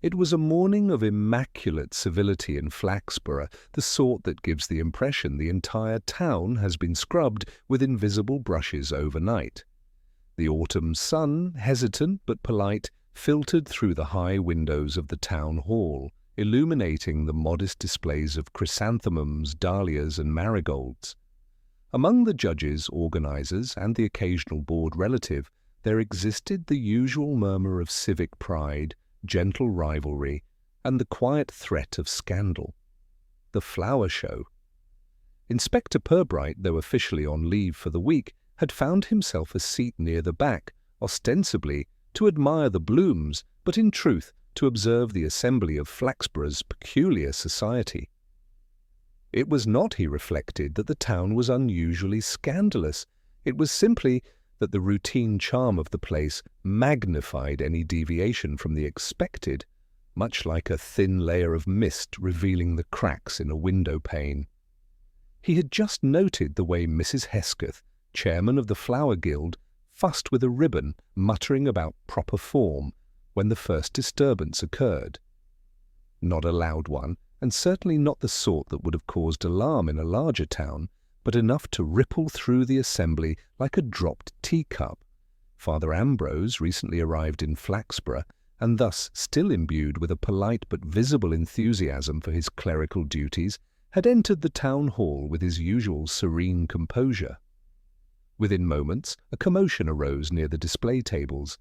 It was a morning of immaculate civility in Flaxborough, the sort that gives the impression the entire town has been scrubbed with invisible brushes overnight. The autumn sun, hesitant but polite, filtered through the high windows of the town hall, illuminating the modest displays of chrysanthemums, dahlias, and marigolds. Among the judges, organisers, and the occasional bored relative, there existed the usual murmur of civic pride, gentle rivalry, and the quiet threat of scandal. The flower show. Inspector Purbright, though officially on leave for the week, had found himself a seat near the back, ostensibly to admire the blooms, but in truth to observe the assembly of Flaxborough's peculiar society. It was not, he reflected, that the town was unusually scandalous. It was simply that the routine charm of the place magnified any deviation from the expected, much like a thin layer of mist revealing the cracks in a window pane. He had just noted the way Mrs. Hesketh, chairman of the Flower Guild, fussed with a ribbon, muttering about proper form, when the first disturbance occurred. Not a loud one, and certainly not the sort that would have caused alarm in a larger town, but enough to ripple through the assembly like a dropped teacup. Father Ambrose, recently arrived in Flaxborough, and thus still imbued with a polite but visible enthusiasm for his clerical duties, had entered the town hall with his usual serene composure. Within moments, a commotion arose near the display tables.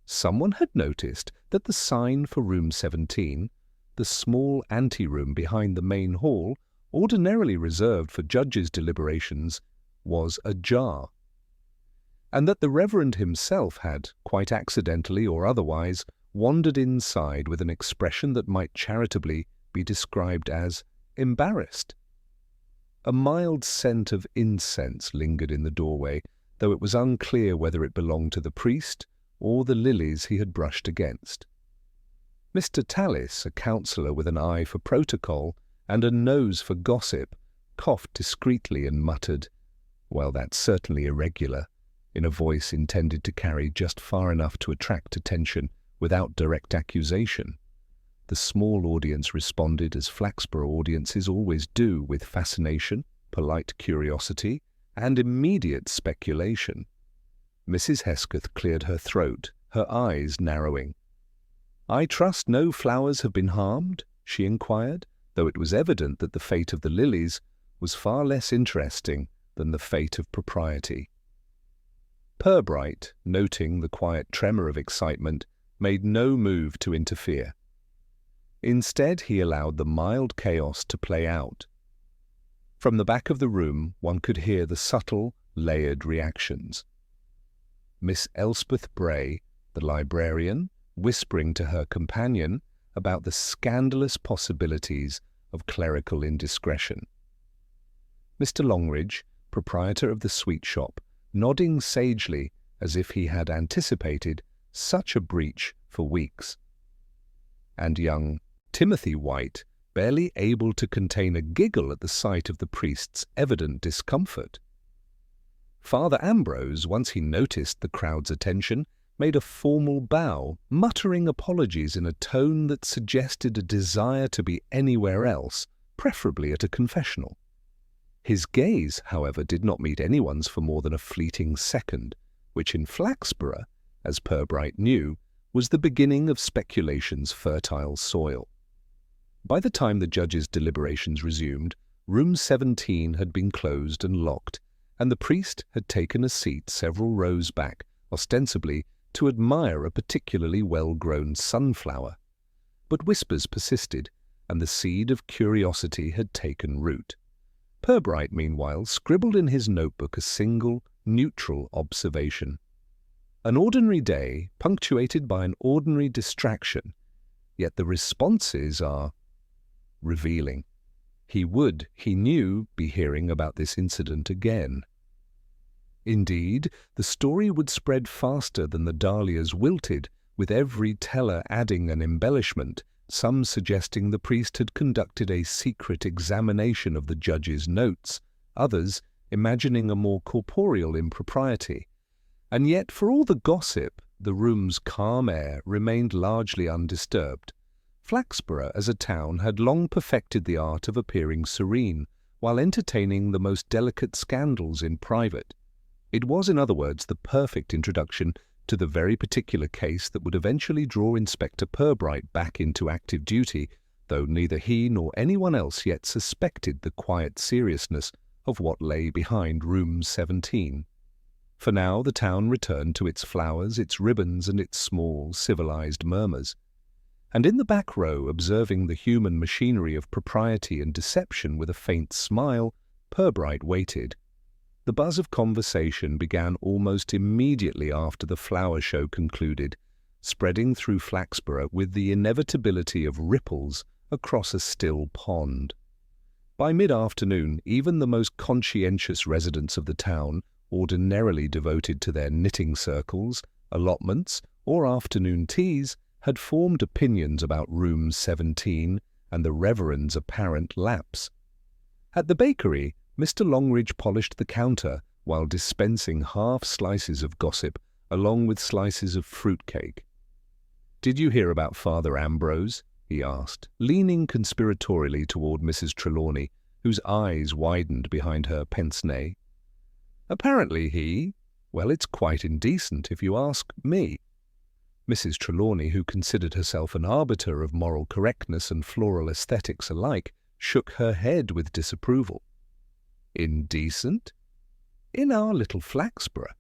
Someone had noticed that the sign for room 17, the small anteroom behind the main hall, ordinarily reserved for judges' deliberations, was ajar, and that the Reverend himself had, quite accidentally or otherwise, wandered inside with an expression that might charitably be described as embarrassed. A mild scent of incense lingered in the doorway, though it was unclear whether it belonged to the priest or the lilies he had brushed against. Mr. Tallis, a counsellor with an eye for protocol and a nose for gossip, coughed discreetly and muttered, "Well, that's certainly irregular," in a voice intended to carry just far enough to attract attention without direct accusation. The small audience responded as Flaxborough audiences always do, with fascination, polite curiosity, and immediate speculation. Mrs. Hesketh cleared her throat, her eyes narrowing. "I trust no flowers have been harmed?" she inquired, though it was evident that the fate of the lilies was far less interesting than the fate of propriety. Purbright, noting the quiet tremor of excitement, made no move to interfere. Instead, he allowed the mild chaos to play out. From the back of the room, one could hear the subtle, layered reactions. Miss Elspeth Bray, the librarian, whispering to her companion about the scandalous possibilities of clerical indiscretion. Mr. Longridge, proprietor of the sweet shop, nodding sagely as if he had anticipated such a breach for weeks. And young Timothy White, barely able to contain a giggle at the sight of the priest's evident discomfort. Father Ambrose, once he noticed the crowd's attention, made a formal bow, muttering apologies in a tone that suggested a desire to be anywhere else, preferably at a confessional. His gaze, however, did not meet anyone's for more than a fleeting second, which in Flaxborough, as Purbright knew, was the beginning of speculation's fertile soil. By the time the judges' deliberations resumed, room 17 had been closed and locked, and the priest had taken a seat several rows back, ostensibly to admire a particularly well-grown sunflower. But whispers persisted, and the seed of curiosity had taken root. Purbright, meanwhile, scribbled in his notebook a single, neutral observation. An ordinary day, punctuated by an ordinary distraction, yet the responses are revealing. He would, he knew, be hearing about this incident again. Indeed, the story would spread faster than the dahlias wilted, with every teller adding an embellishment, some suggesting the priest had conducted a secret examination of the judge's notes, others imagining a more corporeal impropriety. And yet, for all the gossip, the room's calm air remained largely undisturbed. Flaxborough as a town had long perfected the art of appearing serene, while entertaining the most delicate scandals in private. It was, in other words, the perfect introduction to the very particular case that would eventually draw Inspector Purbright back into active duty, though neither he nor anyone else yet suspected the quiet seriousness of what lay behind Room 17. For now the town returned to its flowers, its ribbons, and its small, civilized murmurs. And in the back row, observing the human machinery of propriety and deception with a faint smile, Purbright waited. The buzz of conversation began almost immediately after the flower show concluded, spreading through Flaxborough with the inevitability of ripples across a still pond. By mid-afternoon, even the most conscientious residents of the town, ordinarily devoted to their knitting circles, allotments, or afternoon teas, had formed opinions about Room 17 and the Reverend's apparent lapse. At the bakery, Mr. Longridge polished the counter while dispensing half slices of gossip along with slices of fruitcake. "Did you hear about Father Ambrose?" he asked, leaning conspiratorially toward Mrs. Trelawney, whose eyes widened behind her pince-nez. "Apparently well, it's quite indecent, if you ask me." Mrs. Trelawney, who considered herself an arbiter of moral correctness and floral aesthetics alike, shook her head with disapproval. "Indecent? In our little Flaxborough?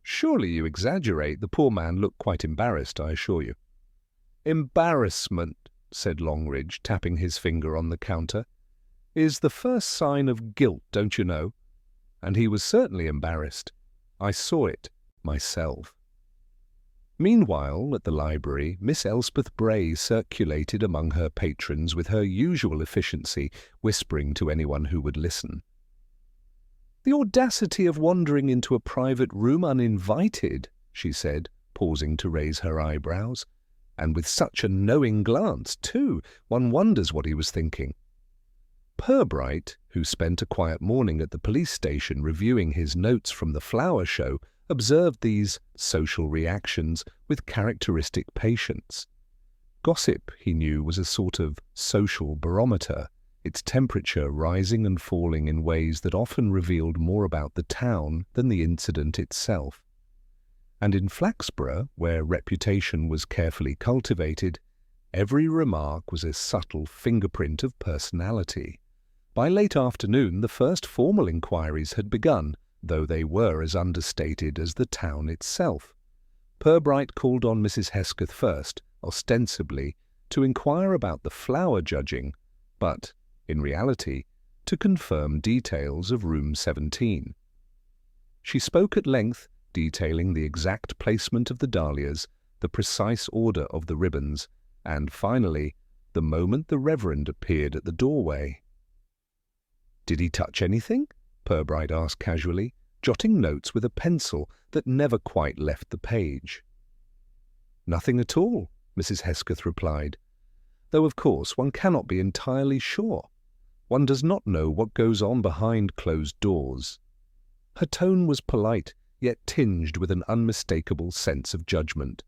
Surely you exaggerate." The poor man looked quite embarrassed, I assure you. "Embarrassment," said Longridge, tapping his finger on the counter, "is the first sign of guilt, don't you know?" And he was certainly embarrassed. I saw it myself. Meanwhile, at the library, Miss Elspeth Bray circulated among her patrons with her usual efficiency, whispering to anyone who would listen. "The audacity of wandering into a private room uninvited," she said, pausing to raise her eyebrows. "And with such a knowing glance, too. One wonders what he was thinking." Purbright, who spent a quiet morning at the police station reviewing his notes from the flower show, observed these social reactions with characteristic patience. Gossip, he knew, was a sort of social barometer, its temperature rising and falling in ways that often revealed more about the town than the incident itself. And in Flaxborough, where reputation was carefully cultivated, every remark was a subtle fingerprint of personality. By late afternoon, the first formal inquiries had begun, though they were as understated as the town itself. Purbright called on Mrs. Hesketh first, ostensibly, to inquire about the flower judging, but, in reality, to confirm details of Room 17. She spoke at length, detailing the exact placement of the dahlias, the precise order of the ribbons, and finally, the moment the Reverend appeared at the doorway. "Did he touch anything?" Purbright asked casually, jotting notes with a pencil that never quite left the page. "Nothing at all," Mrs. Hesketh replied, "though of course one cannot be entirely sure. One does not know what goes on behind closed doors." Her tone was polite, yet tinged with an unmistakable sense of judgment.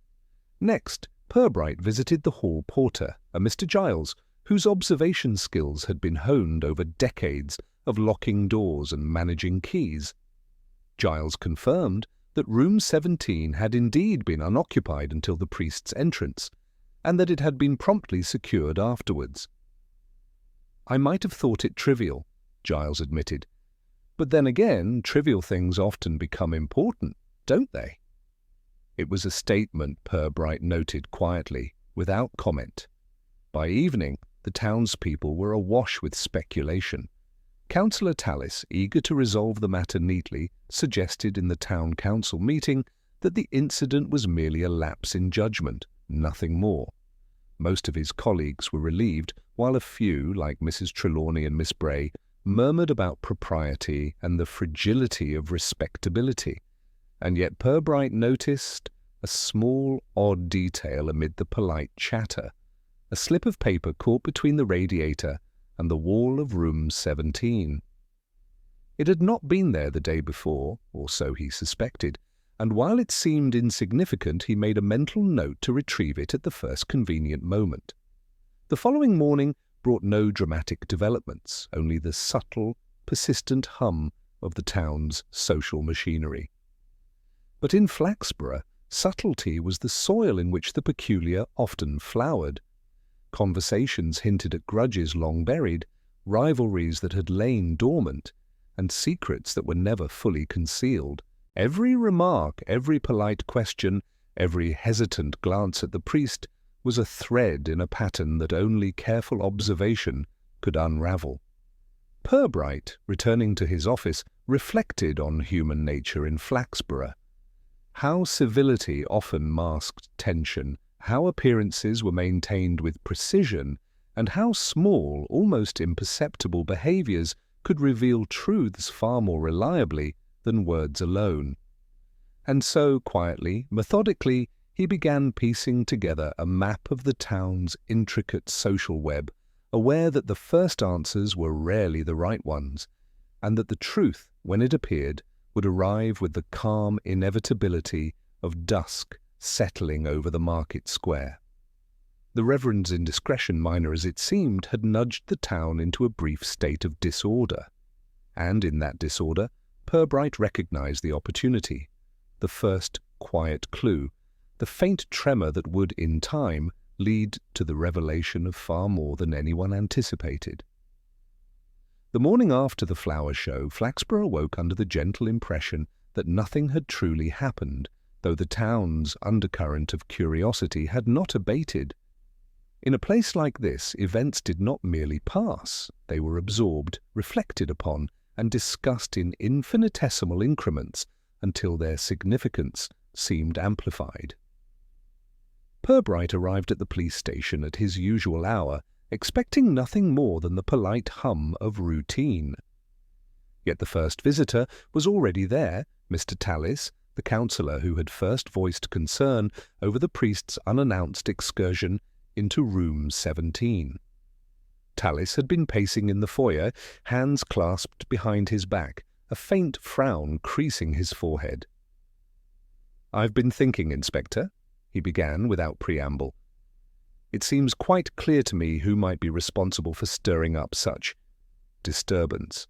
Next, Purbright visited the hall porter, a Mr. Giles, whose observation skills had been honed over decades of locking doors and managing keys. Giles confirmed that Room 17 had indeed been unoccupied until the priest's entrance, and that it had been promptly secured afterwards. "I might have thought it trivial," Giles admitted. "But then again, trivial things often become important, don't they?" It was a statement, Purbright noted quietly, without comment. By evening, the townspeople were awash with speculation. Councillor Tallis, eager to resolve the matter neatly, suggested in the town council meeting that the incident was merely a lapse in judgment, nothing more. Most of his colleagues were relieved, while a few, like Mrs. Trelawney and Miss Bray, murmured about propriety and the fragility of respectability. And yet Purbright noticed a small, odd detail amid the polite chatter, a slip of paper caught between the radiator and the wall of Room 17. It had not been there the day before, or so he suspected, and while it seemed insignificant, he made a mental note to retrieve it at the first convenient moment. The following morning brought no dramatic developments, only the subtle, persistent hum of the town's social machinery. But in Flaxborough, subtlety was the soil in which the peculiar often flowered. Conversations hinted at grudges long buried, rivalries that had lain dormant, and secrets that were never fully concealed. Every remark, every polite question, every hesitant glance at the priest was a thread in a pattern that only careful observation could unravel. Purbright, returning to his office, reflected on human nature in Flaxborough. How civility often masked tension, how appearances were maintained with precision, and how small, almost imperceptible behaviours could reveal truths far more reliably than words alone. And so, quietly, methodically, he began piecing together a map of the town's intricate social web, aware that the first answers were rarely the right ones, and that the truth, when it appeared, would arrive with the calm inevitability of dusk settling over the market square. The Reverend's indiscretion, minor as it seemed, had nudged the town into a brief state of disorder. And in that disorder, Purbright recognized the opportunity, the first quiet clue, the faint tremor that would, in time, lead to the revelation of far more than anyone anticipated. The morning after the flower show, Flaxborough woke under the gentle impression that nothing had truly happened, though the town's undercurrent of curiosity had not abated. In a place like this, events did not merely pass. They were absorbed, reflected upon, and discussed in infinitesimal increments until their significance seemed amplified. Purbright arrived at the police station at his usual hour, expecting nothing more than the polite hum of routine. Yet the first visitor was already there, Mr. Tallis, the counsellor who had first voiced concern over the priest's unannounced excursion into room 17. Tallis had been pacing in the foyer, hands clasped behind his back, a faint frown creasing his forehead. "I've been thinking, Inspector," he began without preamble. "It seems quite clear to me who might be responsible for stirring up such disturbance.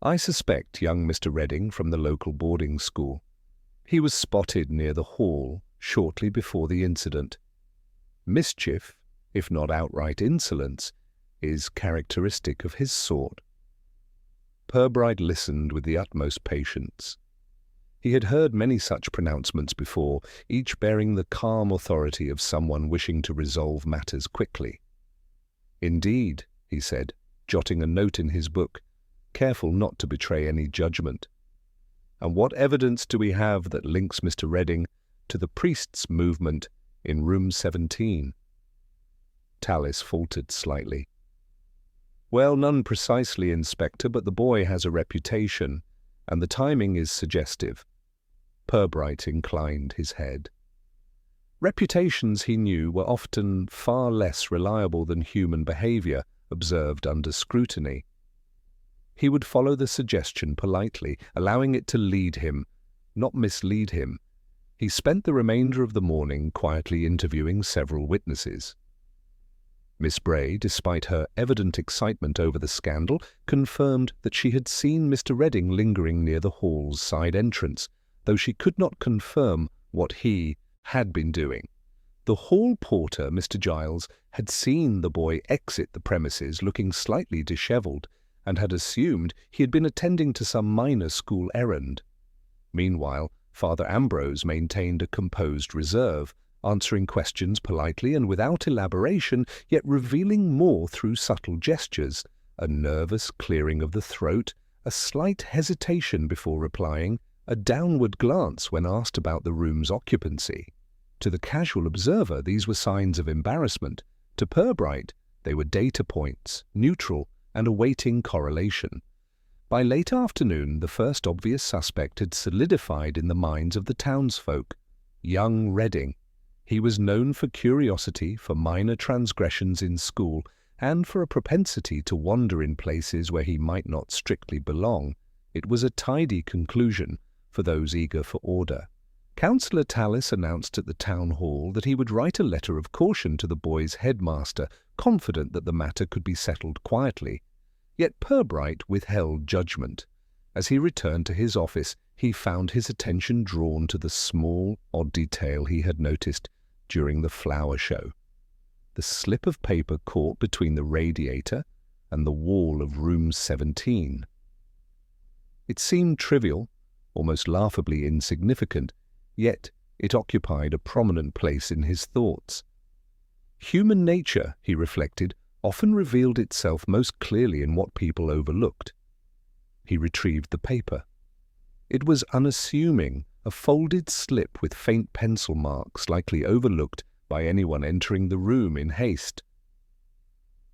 I suspect young Mr. Redding from the local boarding school. He was spotted near the hall shortly before the incident. Mischief, if not outright insolence, is characteristic of his sort." Purbright listened with the utmost patience. He had heard many such pronouncements before, each bearing the calm authority of someone wishing to resolve matters quickly. "Indeed," he said, jotting a note in his book, careful not to betray any judgment. "And what evidence do we have that links Mr. Redding to the priest's movement in room 17? Tallis faltered slightly. "Well, none precisely, Inspector, but the boy has a reputation, and the timing is suggestive." Purbright inclined his head. Reputations, he knew, were often far less reliable than human behavior observed under scrutiny. He would follow the suggestion politely, allowing it to lead him, not mislead him. He spent the remainder of the morning quietly interviewing several witnesses. Miss Bray, despite her evident excitement over the scandal, confirmed that she had seen Mr. Redding lingering near the hall's side entrance, though she could not confirm what he had been doing. The hall porter, Mr. Giles, had seen the boy exit the premises looking slightly dishevelled, and had assumed he had been attending to some minor school errand. Meanwhile, Father Ambrose maintained a composed reserve, answering questions politely and without elaboration, yet revealing more through subtle gestures, a nervous clearing of the throat, a slight hesitation before replying, a downward glance when asked about the room's occupancy. To the casual observer, these were signs of embarrassment. To Purbright, they were data points, neutral and awaiting correlation. By late afternoon, the first obvious suspect had solidified in the minds of the townsfolk. Young Redding. He was known for curiosity, for minor transgressions in school, and for a propensity to wander in places where he might not strictly belong. It was a tidy conclusion, for those eager for order. Councillor Tallis announced at the town hall that he would write a letter of caution to the boys' headmaster, confident that the matter could be settled quietly. Yet Purbright withheld judgment. As he returned to his office, he found his attention drawn to the small, odd detail he had noticed during the flower show. The slip of paper caught between the radiator and the wall of room 17. It seemed trivial, almost laughably insignificant, yet it occupied a prominent place in his thoughts. Human nature, he reflected, often revealed itself most clearly in what people overlooked. He retrieved the paper. It was unassuming, a folded slip with faint pencil marks likely overlooked by anyone entering the room in haste.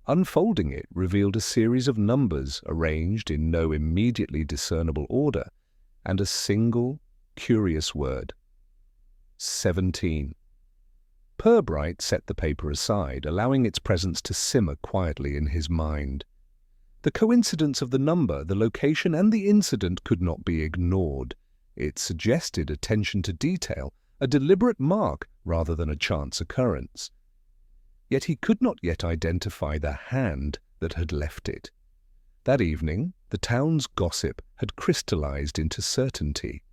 Unfolding it revealed a series of numbers arranged in no immediately discernible order, and a single, curious word: 17. Purbright set the paper aside, allowing its presence to simmer quietly in his mind. The coincidence of the number, the location, and the incident could not be ignored. It suggested attention to detail, a deliberate mark rather than a chance occurrence. Yet he could not yet identify the hand that had left it. That evening, the town's gossip had crystallized into certainty.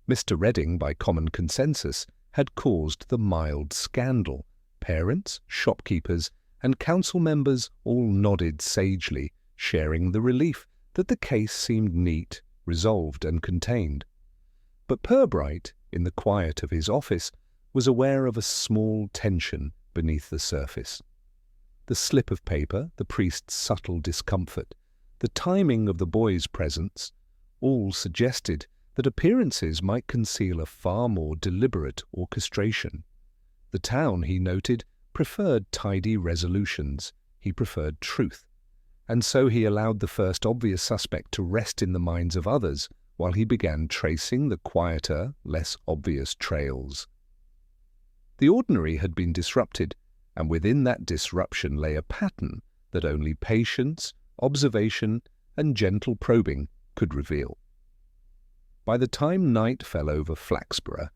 Mr. Redding, by common consensus, had caused the mild scandal. Parents, shopkeepers, and council members all nodded sagely, sharing the relief that the case seemed neat, resolved, and contained. But Purbright, in the quiet of his office, was aware of a small tension beneath the surface. The slip of paper, the priest's subtle discomfort, the timing of the boy's presence, all suggested that appearances might conceal a far more deliberate orchestration. The town, he noted, preferred tidy resolutions. He preferred truth. And so he allowed the first obvious suspect to rest in the minds of others while he began tracing the quieter, less obvious trails. The ordinary had been disrupted, and within that disruption lay a pattern that only patience, observation, and gentle probing could reveal. By the time night fell over Flaxborough,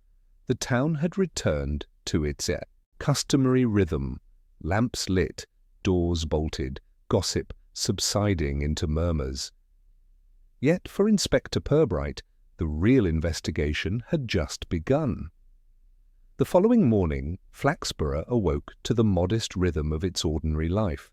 the town had returned to its customary rhythm: lamps lit, doors bolted, gossip subsiding into murmurs. Yet for Inspector Purbright, the real investigation had just begun. The following morning, Flaxborough awoke to the modest rhythm of its ordinary life.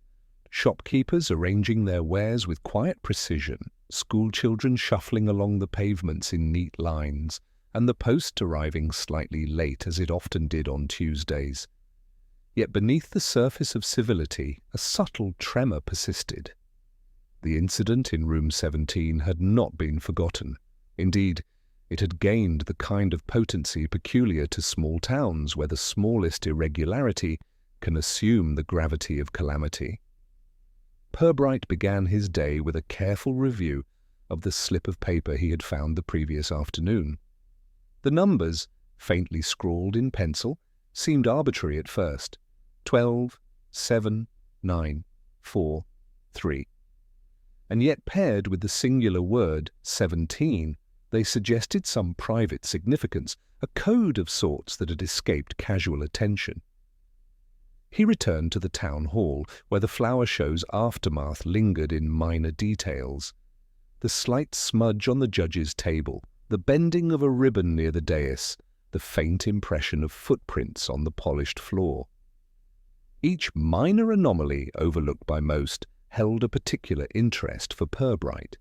Shopkeepers arranging their wares with quiet precision, schoolchildren shuffling along the pavements in neat lines, and the post arriving slightly late as it often did on Tuesdays. Yet beneath the surface of civility, a subtle tremor persisted. The incident in room 17 had not been forgotten. Indeed, it had gained the kind of potency peculiar to small towns where the smallest irregularity can assume the gravity of calamity. Purbright began his day with a careful review of the slip of paper he had found the previous afternoon. The numbers, faintly scrawled in pencil, seemed arbitrary at first: 12, 7, 9, 4, 3. And yet paired with the singular word 17, they suggested some private significance, a code of sorts that had escaped casual attention. He returned to the town hall, where the flower show's aftermath lingered in minor details. The slight smudge on the judge's table, the bending of a ribbon near the dais, the faint impression of footprints on the polished floor. Each minor anomaly, overlooked by most, held a particular interest for Purbright.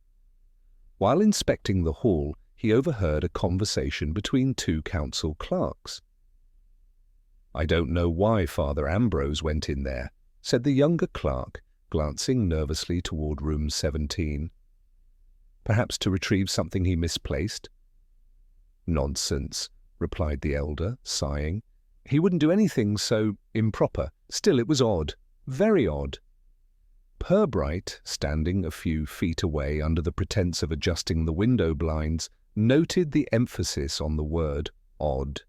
While inspecting the hall, he overheard a conversation between two council clerks. "I don't know why Father Ambrose went in there," said the younger clerk, glancing nervously toward room 17. "Perhaps to retrieve something he misplaced?" "Nonsense," replied the elder, sighing. "He wouldn't do anything so improper. Still, it was odd, very odd." Purbright, standing a few feet away under the pretense of adjusting the window blinds, noted the emphasis on the word odd.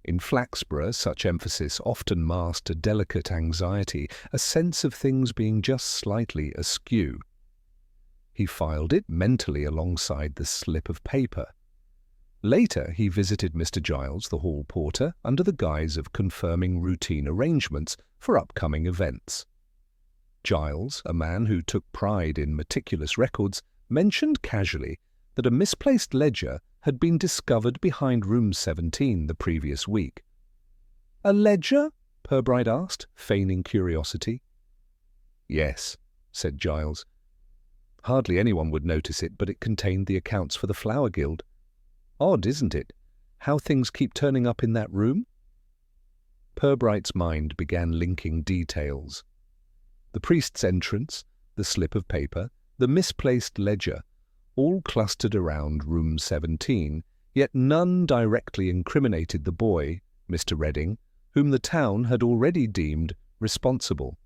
In Flaxborough, such emphasis often masked a delicate anxiety, a sense of things being just slightly askew. He filed it mentally alongside the slip of paper. Later, he visited Mr. Giles, the hall porter, under the guise of confirming routine arrangements for upcoming events. Giles, a man who took pride in meticulous records, mentioned casually that a misplaced ledger had been discovered behind room 17 the previous week. "A ledger?" Purbright asked, feigning curiosity. "Yes," said Giles. "Hardly anyone would notice it, but it contained the accounts for the Flower Guild. Odd, isn't it? How things keep turning up in that room?" Purbright's mind began linking details. The priest's entrance, the slip of paper, the misplaced ledger, all clustered around room 17, yet none directly incriminated the boy, Mr. Redding, whom the town had already deemed responsible.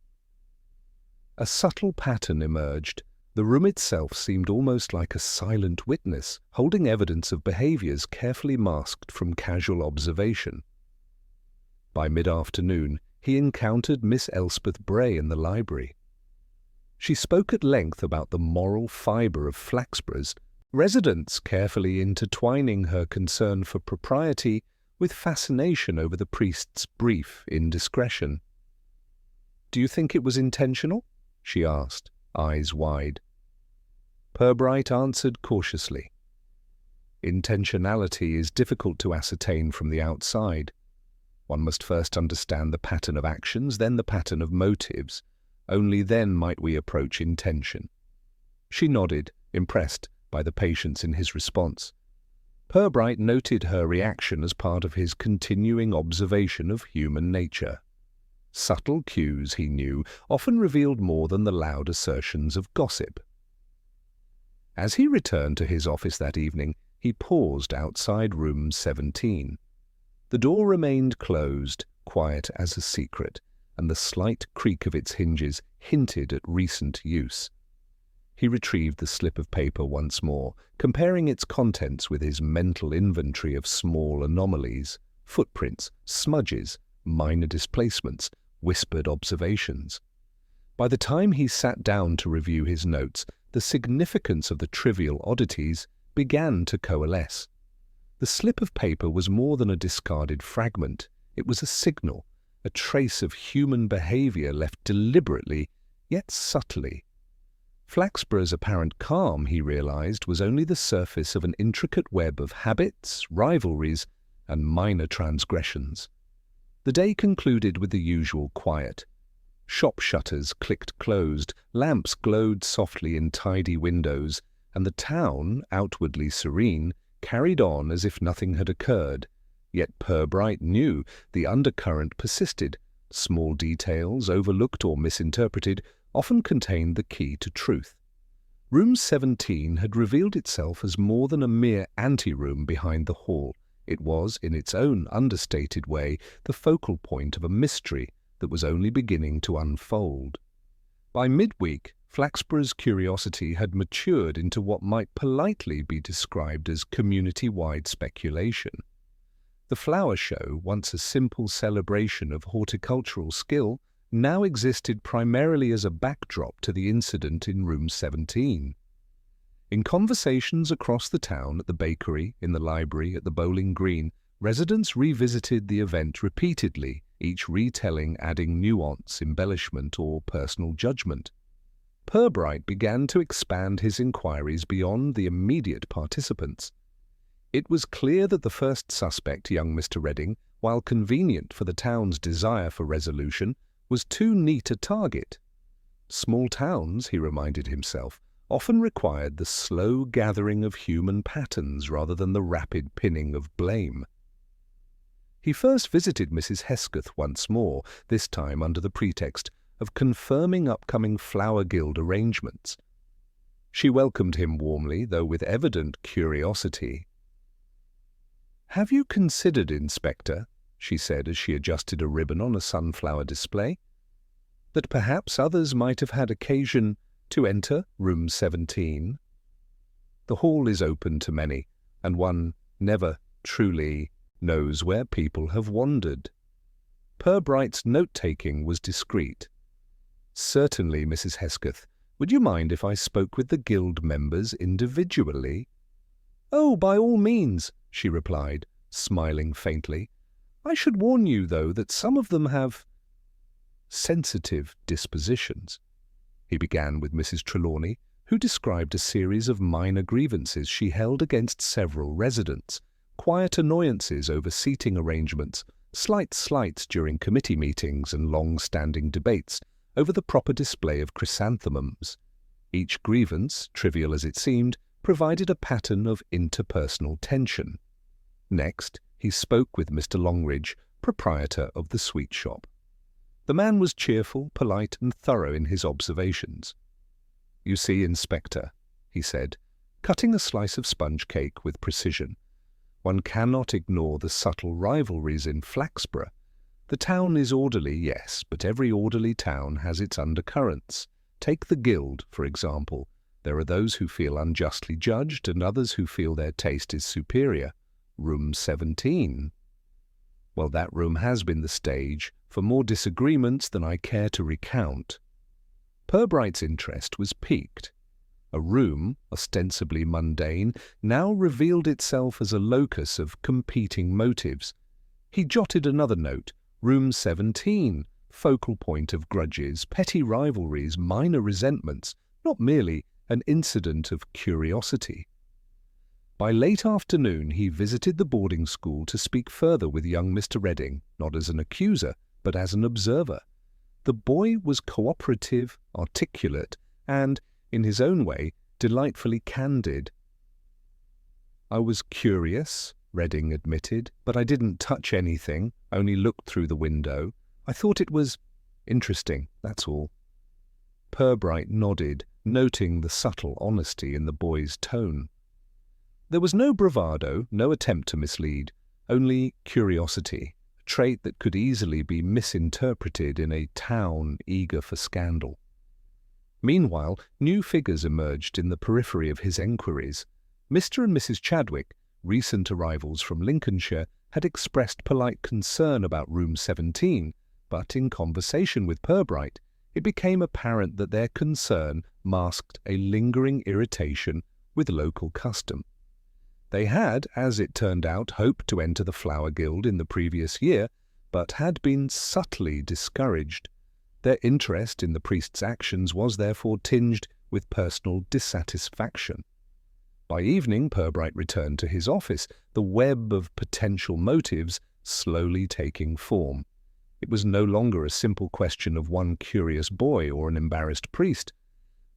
A subtle pattern emerged. The room itself seemed almost like a silent witness, holding evidence of behaviors carefully masked from casual observation. By mid-afternoon, he encountered Miss Elspeth Bray in the library. She spoke at length about the moral fibre of Flaxborough's residents, carefully intertwining her concern for propriety with fascination over the priest's brief indiscretion. "Do you think it was intentional?" she asked, eyes wide. Purbright answered cautiously. "Intentionality is difficult to ascertain from the outside. One must first understand the pattern of actions, then the pattern of motives. Only then might we approach intention." She nodded, impressed by the patience in his response. Purbright noted her reaction as part of his continuing observation of human nature. Subtle cues, he knew, often revealed more than the loud assertions of gossip. As he returned to his office that evening, he paused outside room 17. The door remained closed, quiet as a secret, and the slight creak of its hinges hinted at recent use. He retrieved the slip of paper once more, comparing its contents with his mental inventory of small anomalies, footprints, smudges, minor displacements, whispered observations. By the time he sat down to review his notes, the significance of the trivial oddities began to coalesce. The slip of paper was more than a discarded fragment. It was a signal, a trace of human behavior left deliberately, yet subtly. Flaxborough's apparent calm, he realized, was only the surface of an intricate web of habits, rivalries, and minor transgressions. The day concluded with the usual quiet. Shop shutters clicked closed, lamps glowed softly in tidy windows, and the town, outwardly serene, carried on as if nothing had occurred. Yet Purbright knew the undercurrent persisted. Small details, overlooked or misinterpreted, often contained the key to truth. Room 17 had revealed itself as more than a mere anteroom behind the hall. It was, in its own understated way, the focal point of a mystery that was only beginning to unfold. By midweek, Flaxborough's curiosity had matured into what might politely be described as community-wide speculation. The flower show, once a simple celebration of horticultural skill, now existed primarily as a backdrop to the incident in room 17. In conversations across the town, at the bakery, in the library, at the bowling green, residents revisited the event repeatedly, each retelling adding nuance, embellishment, or personal judgment. Purbright began to expand his inquiries beyond the immediate participants. It was clear that the first suspect, young Mr. Redding, while convenient for the town's desire for resolution, was too neat a target. Small towns, he reminded himself, often required the slow gathering of human patterns rather than the rapid pinning of blame. He first visited Mrs. Hesketh once more, this time under the pretext of confirming upcoming Flower Guild arrangements. She welcomed him warmly, though with evident curiosity. "Have you considered, Inspector," she said as she adjusted a ribbon on a sunflower display, "that perhaps others might have had occasion to enter room 17? The hall is open to many, and one never truly knows where people have wandered." Purbright's note-taking was discreet. "Certainly, Mrs. Hesketh. Would you mind if I spoke with the guild members individually?" "Oh, by all means," she replied, smiling faintly. "I should warn you, though, that some of them have sensitive dispositions." He began with Mrs. Trelawney, who described a series of minor grievances she held against several residents, quiet annoyances over seating arrangements, slight slights during committee meetings, and long-standing debates over the proper display of chrysanthemums. Each grievance, trivial as it seemed, provided a pattern of interpersonal tension. Next, he spoke with Mr. Longridge, proprietor of the sweet shop. The man was cheerful, polite, and thorough in his observations. "You see, Inspector," he said, cutting a slice of sponge cake with precision, "one cannot ignore the subtle rivalries in Flaxborough. The town is orderly, yes, but every orderly town has its undercurrents. Take the Guild, for example. There are those who feel unjustly judged and others who feel their taste is superior. Room 17. Well, that room has been the stage for more disagreements than I care to recount." Purbright's interest was piqued. A room, ostensibly mundane, now revealed itself as a locus of competing motives. He jotted another note: Room 17, focal point of grudges, petty rivalries, minor resentments, not merely an incident of curiosity. By late afternoon he visited the boarding school to speak further with young Mr. Redding, not as an accuser, but as an observer. The boy was cooperative, articulate, and, in his own way, delightfully candid. "I was curious," Redding admitted, "but I didn't touch anything, only looked through the window. I thought it was interesting, that's all." Purbright nodded, noting the subtle honesty in the boy's tone. There was no bravado, no attempt to mislead, only curiosity, a trait that could easily be misinterpreted in a town eager for scandal. Meanwhile, new figures emerged in the periphery of his enquiries. Mr. and Mrs. Chadwick, recent arrivals from Lincolnshire, had expressed polite concern about Room 17, but in conversation with Purbright, it became apparent that their concern masked a lingering irritation with local custom. They had, as it turned out, hoped to enter the Flower Guild in the previous year, but had been subtly discouraged. Their interest in the priest's actions was therefore tinged with personal dissatisfaction. By evening, Purbright returned to his office, the web of potential motives slowly taking form. It was no longer a simple question of one curious boy or an embarrassed priest.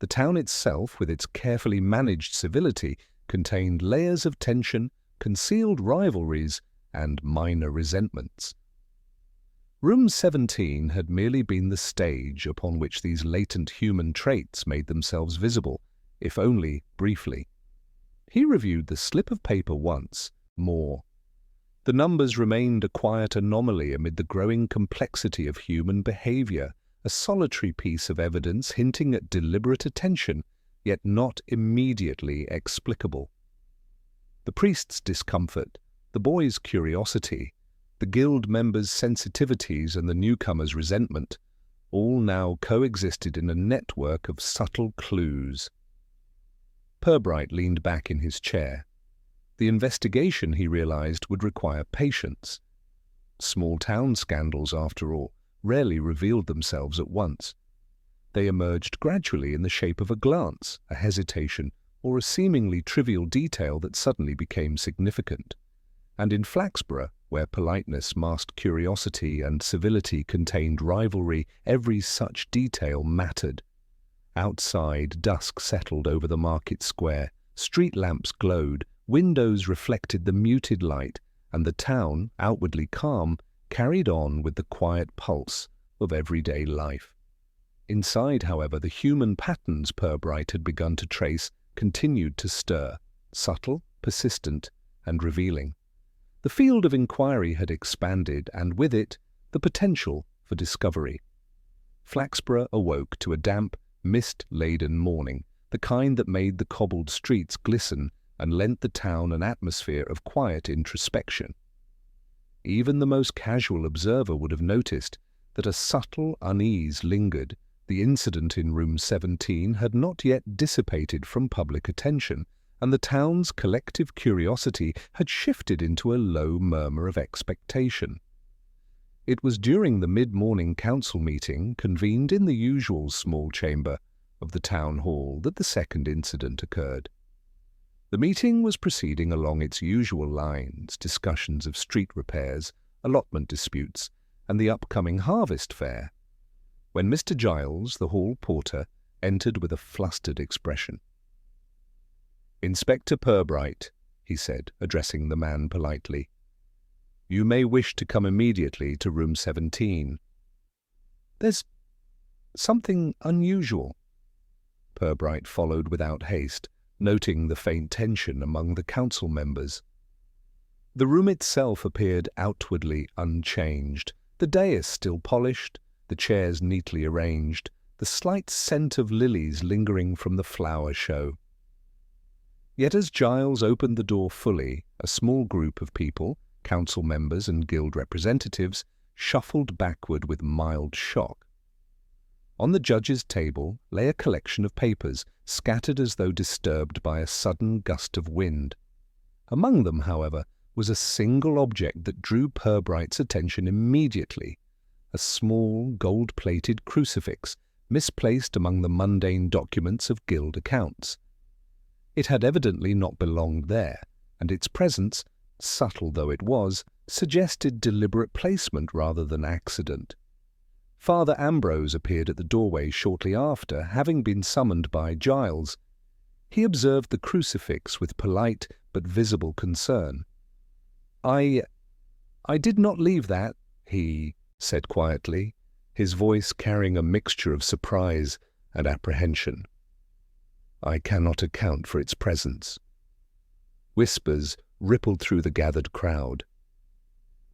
The town itself, with its carefully managed civility, contained layers of tension, concealed rivalries, and minor resentments. Room 17 had merely been the stage upon which these latent human traits made themselves visible, if only briefly. He reviewed the slip of paper once more. The numbers remained a quiet anomaly amid the growing complexity of human behavior, a solitary piece of evidence hinting at deliberate attention, yet not immediately explicable. The priest's discomfort, the boy's curiosity, the guild members' sensitivities and the newcomer's resentment, all now coexisted in a network of subtle clues. Purbright leaned back in his chair. The investigation, he realized, would require patience. Small-town scandals, after all, rarely revealed themselves at once. They emerged gradually in the shape of a glance, a hesitation, or a seemingly trivial detail that suddenly became significant. And in Flaxborough, where politeness masked curiosity and civility contained rivalry, every such detail mattered. Outside, dusk settled over the market square, street lamps glowed, windows reflected the muted light, and the town, outwardly calm, carried on with the quiet pulse of everyday life. Inside, however, the human patterns Purbright had begun to trace continued to stir, subtle, persistent, and revealing. The field of inquiry had expanded, and with it, the potential for discovery. Flaxborough awoke to a damp, mist-laden morning, the kind that made the cobbled streets glisten and lent the town an atmosphere of quiet introspection. Even the most casual observer would have noticed that a subtle unease lingered. The incident in Room 17 had not yet dissipated from public attention, and the town's collective curiosity had shifted into a low murmur of expectation. It was during the mid-morning council meeting, convened in the usual small chamber of the town hall, that the second incident occurred. The meeting was proceeding along its usual lines, discussions of street repairs, allotment disputes, and the upcoming harvest fair, when Mr. Giles, the hall porter, entered with a flustered expression. "Inspector Purbright," he said, addressing the man politely, "you may wish to come immediately to room 17. "There's something unusual," Purbright followed without haste, noting the faint tension among the council members. The room itself appeared outwardly unchanged, the dais still polished, the chairs neatly arranged, the slight scent of lilies lingering from the flower show. Yet as Giles opened the door fully, a small group of people, council members and guild representatives, shuffled backward with mild shock. On the judge's table lay a collection of papers, scattered as though disturbed by a sudden gust of wind. Among them, however, was a single object that drew Purbright's attention immediately, a small gold-plated crucifix misplaced among the mundane documents of guild accounts. It had evidently not belonged there, and its presence, subtle though it was, suggested deliberate placement rather than accident. Father Ambrose appeared at the doorway shortly after, having been summoned by Giles. He observed the crucifix with polite but visible concern. I did not leave that," he said quietly, his voice carrying a mixture of surprise and apprehension. "I cannot account for its presence." Whispers rippled through the gathered crowd.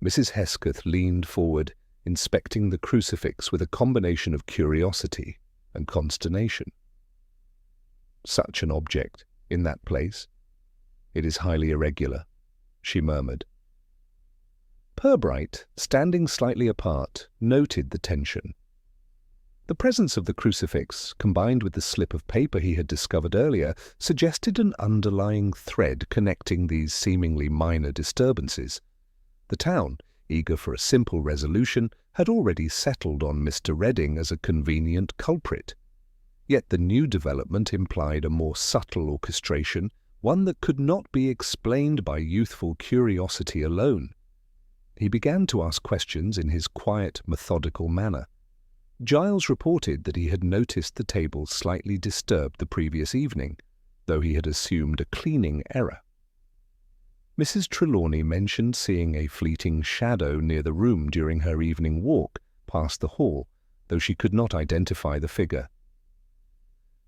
Mrs. Hesketh leaned forward, inspecting the crucifix with a combination of curiosity and consternation. "Such an object, in that place? It is highly irregular," she murmured. Purbright, standing slightly apart, noted the tension. The presence of the crucifix, combined with the slip of paper he had discovered earlier, suggested an underlying thread connecting these seemingly minor disturbances. The town, eager for a simple resolution, had already settled on Mr. Redding as a convenient culprit. Yet the new development implied a more subtle orchestration, one that could not be explained by youthful curiosity alone. He began to ask questions in his quiet, methodical manner. Giles reported that he had noticed the table slightly disturbed the previous evening, though he had assumed a cleaning error. Mrs. Trelawney mentioned seeing a fleeting shadow near the room during her evening walk past the hall, though she could not identify the figure.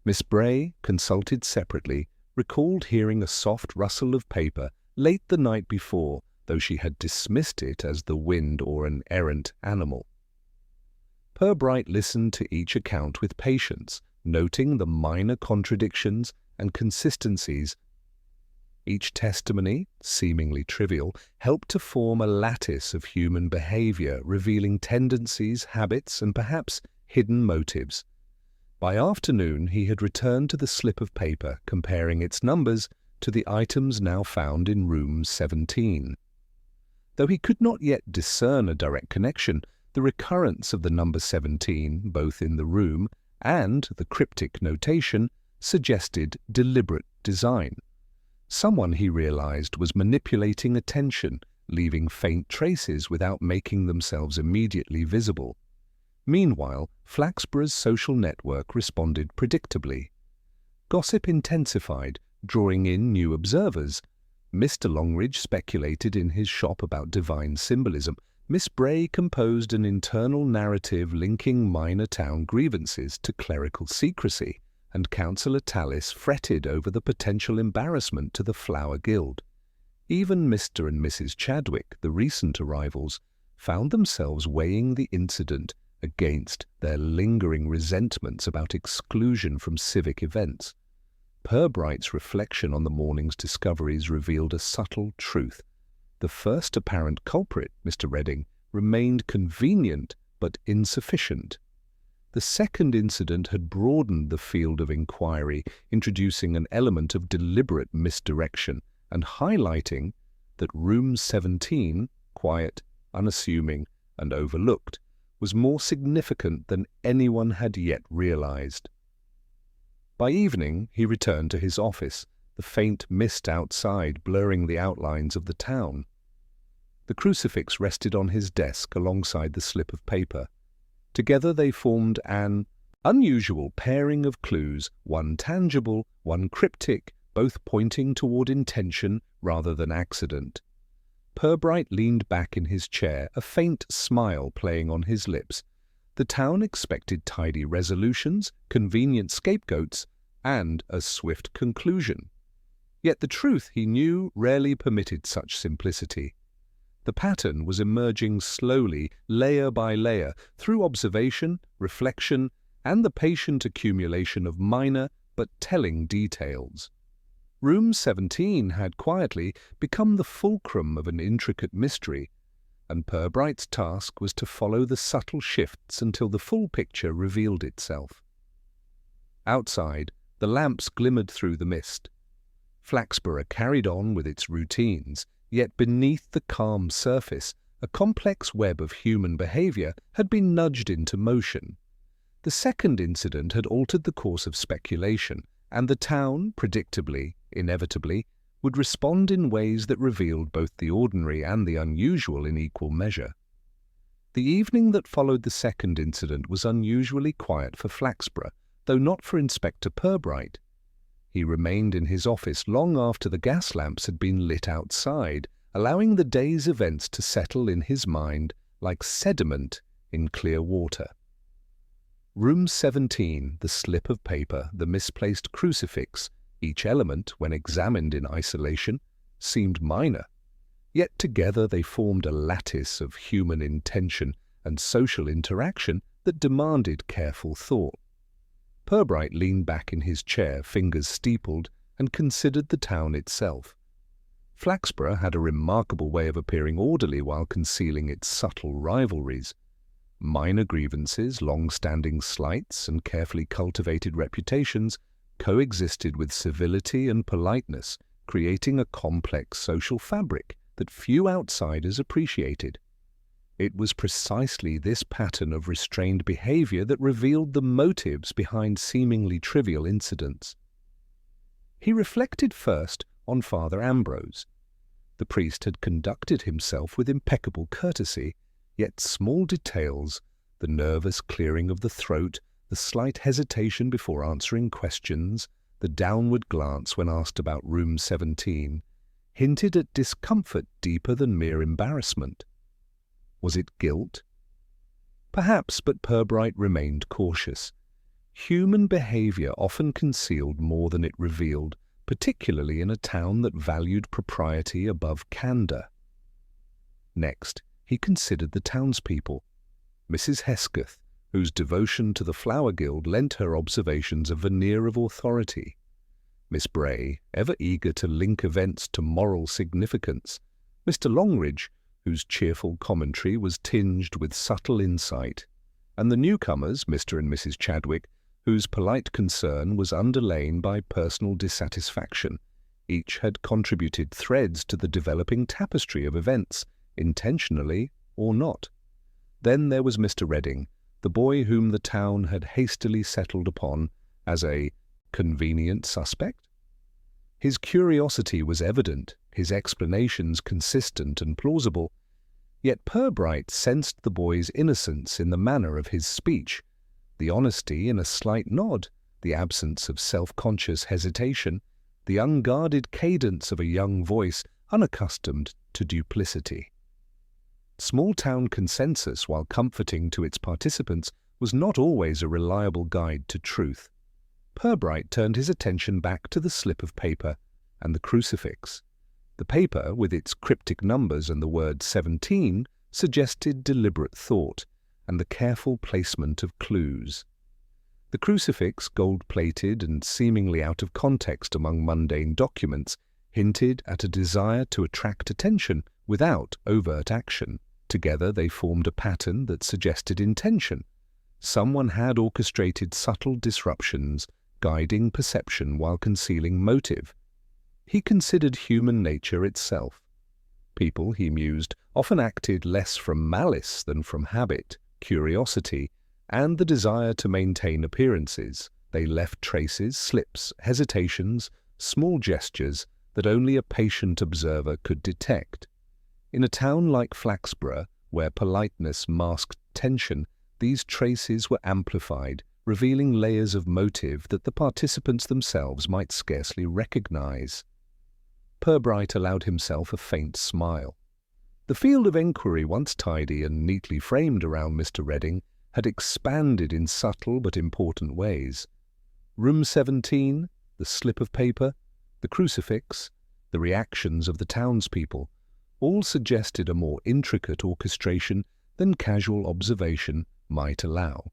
Miss Bray, consulted separately, recalled hearing a soft rustle of paper late the night before, though she had dismissed it as the wind or an errant animal. Purbright listened to each account with patience, noting the minor contradictions and consistencies. Each testimony, seemingly trivial, helped to form a lattice of human behavior, revealing tendencies, habits, and perhaps hidden motives. By afternoon, he had returned to the slip of paper, comparing its numbers to the items now found in room 17. Though he could not yet discern a direct connection, the recurrence of the number 17, both in the room and the cryptic notation, suggested deliberate design. Someone, he realized, was manipulating attention, leaving faint traces without making themselves immediately visible. Meanwhile, Flaxborough's social network responded predictably. Gossip intensified, drawing in new observers. Mr. Longridge speculated in his shop about divine symbolism. Miss Bray composed an internal narrative linking minor town grievances to clerical secrecy, and Councillor Tallis fretted over the potential embarrassment to the Flower Guild. Even Mr. and Mrs. Chadwick, the recent arrivals, found themselves weighing the incident against their lingering resentments about exclusion from civic events. Purbright's reflection on the morning's discoveries revealed a subtle truth. The first apparent culprit, Mr. Redding, remained convenient but insufficient. The second incident had broadened the field of inquiry, introducing an element of deliberate misdirection and highlighting that room 17, quiet, unassuming, and overlooked, was more significant than anyone had yet realized. By evening, he returned to his office, the faint mist outside blurring the outlines of the town. The crucifix rested on his desk alongside the slip of paper. Together they formed an unusual pairing of clues, one tangible, one cryptic, both pointing toward intention rather than accident. Purbright leaned back in his chair, a faint smile playing on his lips. The town expected tidy resolutions, convenient scapegoats, and a swift conclusion. Yet the truth, he knew, rarely permitted such simplicity. The pattern was emerging slowly, layer by layer, through observation, reflection, and the patient accumulation of minor but telling details. Room 17 had quietly become the fulcrum of an intricate mystery, and Purbright's task was to follow the subtle shifts until the full picture revealed itself. Outside, the lamps glimmered through the mist. Flaxborough carried on with its routines, yet beneath the calm surface, a complex web of human behavior had been nudged into motion. The second incident had altered the course of speculation, and the town, predictably, inevitably, would respond in ways that revealed both the ordinary and the unusual in equal measure. The evening that followed the second incident was unusually quiet for Flaxborough, though not for Inspector Purbright. He remained in his office long after the gas lamps had been lit outside, allowing the day's events to settle in his mind like sediment in clear water. Room 17, the slip of paper, the misplaced crucifix, each element, when examined in isolation, seemed minor. Yet together they formed a lattice of human intention and social interaction that demanded careful thought. Purbright leaned back in his chair, fingers steepled, and considered the town itself. Flaxborough had a remarkable way of appearing orderly while concealing its subtle rivalries. Minor grievances, long-standing slights, and carefully cultivated reputations coexisted with civility and politeness, creating a complex social fabric that few outsiders appreciated. It was precisely this pattern of restrained behavior that revealed the motives behind seemingly trivial incidents. He reflected first on Father Ambrose. The priest had conducted himself with impeccable courtesy, yet small details, the nervous clearing of the throat, the slight hesitation before answering questions, the downward glance when asked about room 17, hinted at discomfort deeper than mere embarrassment. Was it guilt? Perhaps, but Purbright remained cautious. Human behavior often concealed more than it revealed, particularly in a town that valued propriety above candor. Next, he considered the townspeople. Mrs. Hesketh, whose devotion to the Flower Guild lent her observations a veneer of authority. Miss Bray, ever eager to link events to moral significance. Mr. Longridge, whose cheerful commentary was tinged with subtle insight. And the newcomers, Mr. and Mrs. Chadwick, whose polite concern was underlain by personal dissatisfaction. Each had contributed threads to the developing tapestry of events, intentionally or not. Then there was Mr. Redding, the boy whom the town had hastily settled upon as a convenient suspect. His curiosity was evident, his explanations consistent and plausible, yet Purbright sensed the boy's innocence in the manner of his speech, the honesty in a slight nod, the absence of self-conscious hesitation, the unguarded cadence of a young voice unaccustomed to duplicity. Small-town consensus, while comforting to its participants, was not always a reliable guide to truth. Purbright turned his attention back to the slip of paper and the crucifix. The paper, with its cryptic numbers and the word 17, suggested deliberate thought and the careful placement of clues. The crucifix, gold-plated and seemingly out of context among mundane documents, hinted at a desire to attract attention without overt action. Together they formed a pattern that suggested intention. Someone had orchestrated subtle disruptions, guiding perception while concealing motive. He considered human nature itself. People, he mused, often acted less from malice than from habit, curiosity, and the desire to maintain appearances. They left traces, slips, hesitations, small gestures that only a patient observer could detect. In a town like Flaxborough, where politeness masked tension, these traces were amplified, revealing layers of motive that the participants themselves might scarcely recognize. Purbright allowed himself a faint smile. The field of enquiry, once tidy and neatly framed around Mr. Redding, had expanded in subtle but important ways. Room 17, the slip of paper, the crucifix, the reactions of the townspeople, all suggested a more intricate orchestration than casual observation might allow.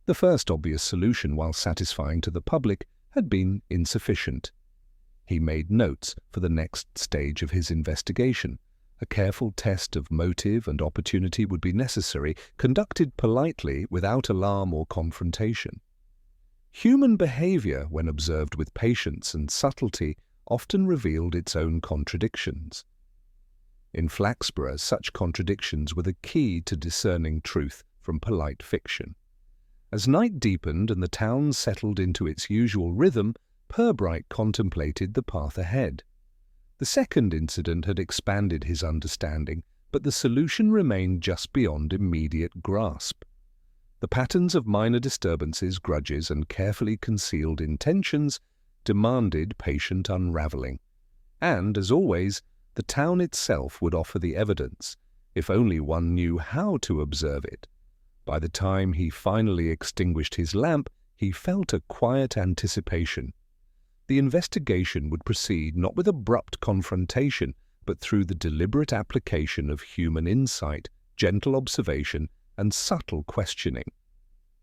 The first obvious solution, while satisfying to the public, had been insufficient. He made notes for the next stage of his investigation. A careful test of motive and opportunity would be necessary, conducted politely without alarm or confrontation. Human behavior, when observed with patience and subtlety, often revealed its own contradictions. In Flaxborough, such contradictions were the key to discerning truth from polite fiction. As night deepened and the town settled into its usual rhythm, Purbright contemplated the path ahead. The second incident had expanded his understanding, but the solution remained just beyond immediate grasp. The patterns of minor disturbances, grudges, and carefully concealed intentions demanded patient unraveling. And, as always, the town itself would offer the evidence, if only one knew how to observe it. By the time he finally extinguished his lamp, he felt a quiet anticipation. The investigation would proceed not with abrupt confrontation, but through the deliberate application of human insight, gentle observation, and subtle questioning.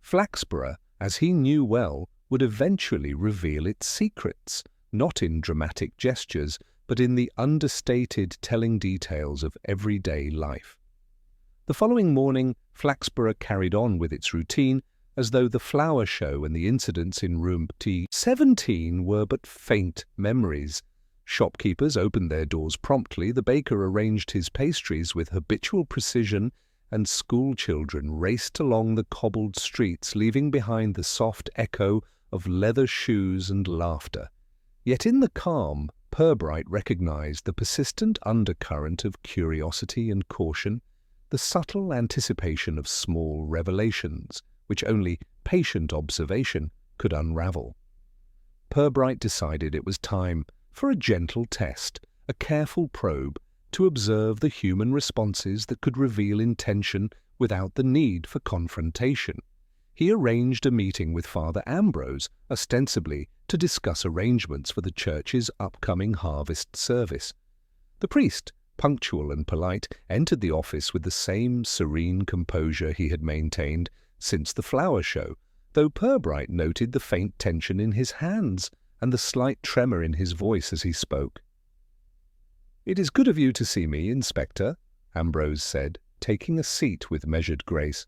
Flaxborough, as he knew well, would eventually reveal its secrets, not in dramatic gestures, but in the understated telling details of everyday life. The following morning, Flaxborough carried on with its routine, as though the flower show and the incidents in room T17 were but faint memories. Shopkeepers opened their doors promptly, the baker arranged his pastries with habitual precision, and school children raced along the cobbled streets, leaving behind the soft echo of leather shoes and laughter. Yet in the calm, Purbright recognized the persistent undercurrent of curiosity and caution, the subtle anticipation of small revelations, which only patient observation could unravel. Purbright decided it was time for a gentle test, a careful probe, to observe the human responses that could reveal intention without the need for confrontation. He arranged a meeting with Father Ambrose, ostensibly to discuss arrangements for the church's upcoming harvest service. The priest, punctual and polite, entered the office with the same serene composure he had maintained since the flower show, though Purbright noted the faint tension in his hands and the slight tremor in his voice as he spoke. "It is good of you to see me, Inspector," Ambrose said, taking a seat with measured grace.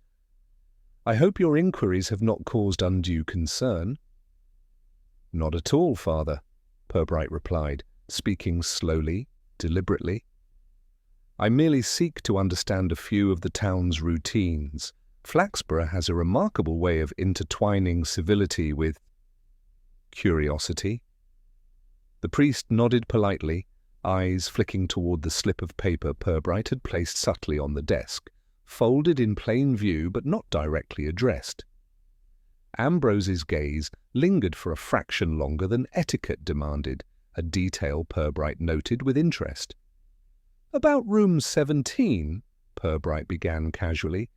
"I hope your inquiries have not caused undue concern." "Not at all, Father," Purbright replied, speaking slowly, deliberately. "I merely seek to understand a few of the town's routines. Flaxborough has a remarkable way of intertwining civility with curiosity." The priest nodded politely, eyes flicking toward the slip of paper Purbright had placed subtly on the desk, folded in plain view but not directly addressed. Ambrose's gaze lingered for a fraction longer than etiquette demanded, a detail Purbright noted with interest. "About room 17, Purbright began casually.